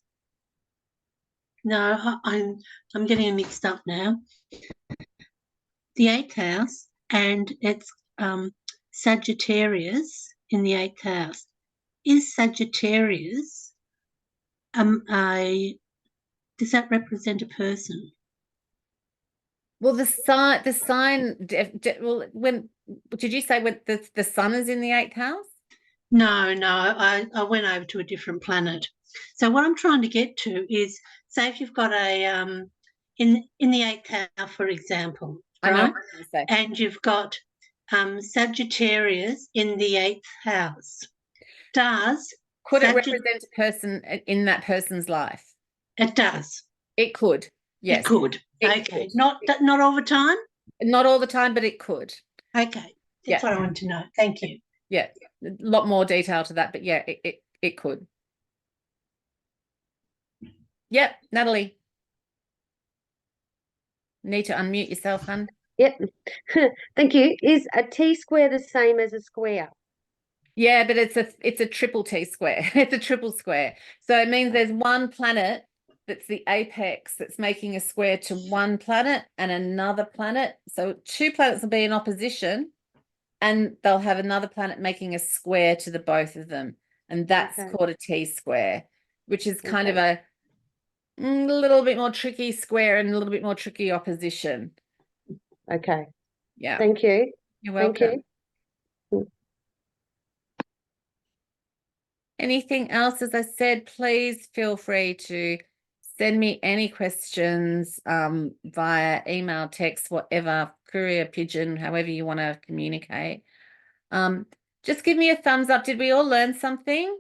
No, I'm getting mixed up now. The 8th house, and it's Sagittarius in the 8th house. Is Sagittarius does that represent a person? Well, the sign. Well, when did you say when the sun is in the 8th house? No, I went over to a different planet. So what I'm trying to get to is, say if you've got a in the 8th house, for example, I know right? what you're saying. And you've got Sagittarius in the 8th house. Could it represent a person in that person's life? It does. It could. Yes. It could. Okay. Could. Not all the time? Not all the time, but it could. Okay. That's what I want to know. Thank you. Yeah. A lot more detail to that, but yeah, it could. Yep, Natalie. Need to unmute yourself, hun. Yep. Thank you. Is a T-square the same as a square? Yeah, but it's a triple T square. It's a triple square. So it means there's one planet that's the apex that's making a square to one planet and another planet. So 2 planets will be in opposition and they'll have another planet making a square to the both of them. And that's called a T square, which is kind of a little bit more tricky square and a little bit more tricky opposition. Okay. Yeah. Thank you. You're welcome. Thank you. Anything else? As I said, please feel free to send me any questions via email, text, whatever, courier pigeon, however you want to communicate. Just give me a thumbs up. Did we all learn something?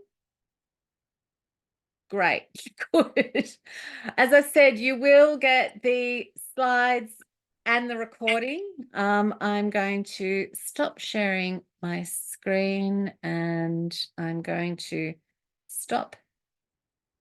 Great, good. As I said, you will get the slides and the recording. I'm going to stop sharing my screen and I'm going to stop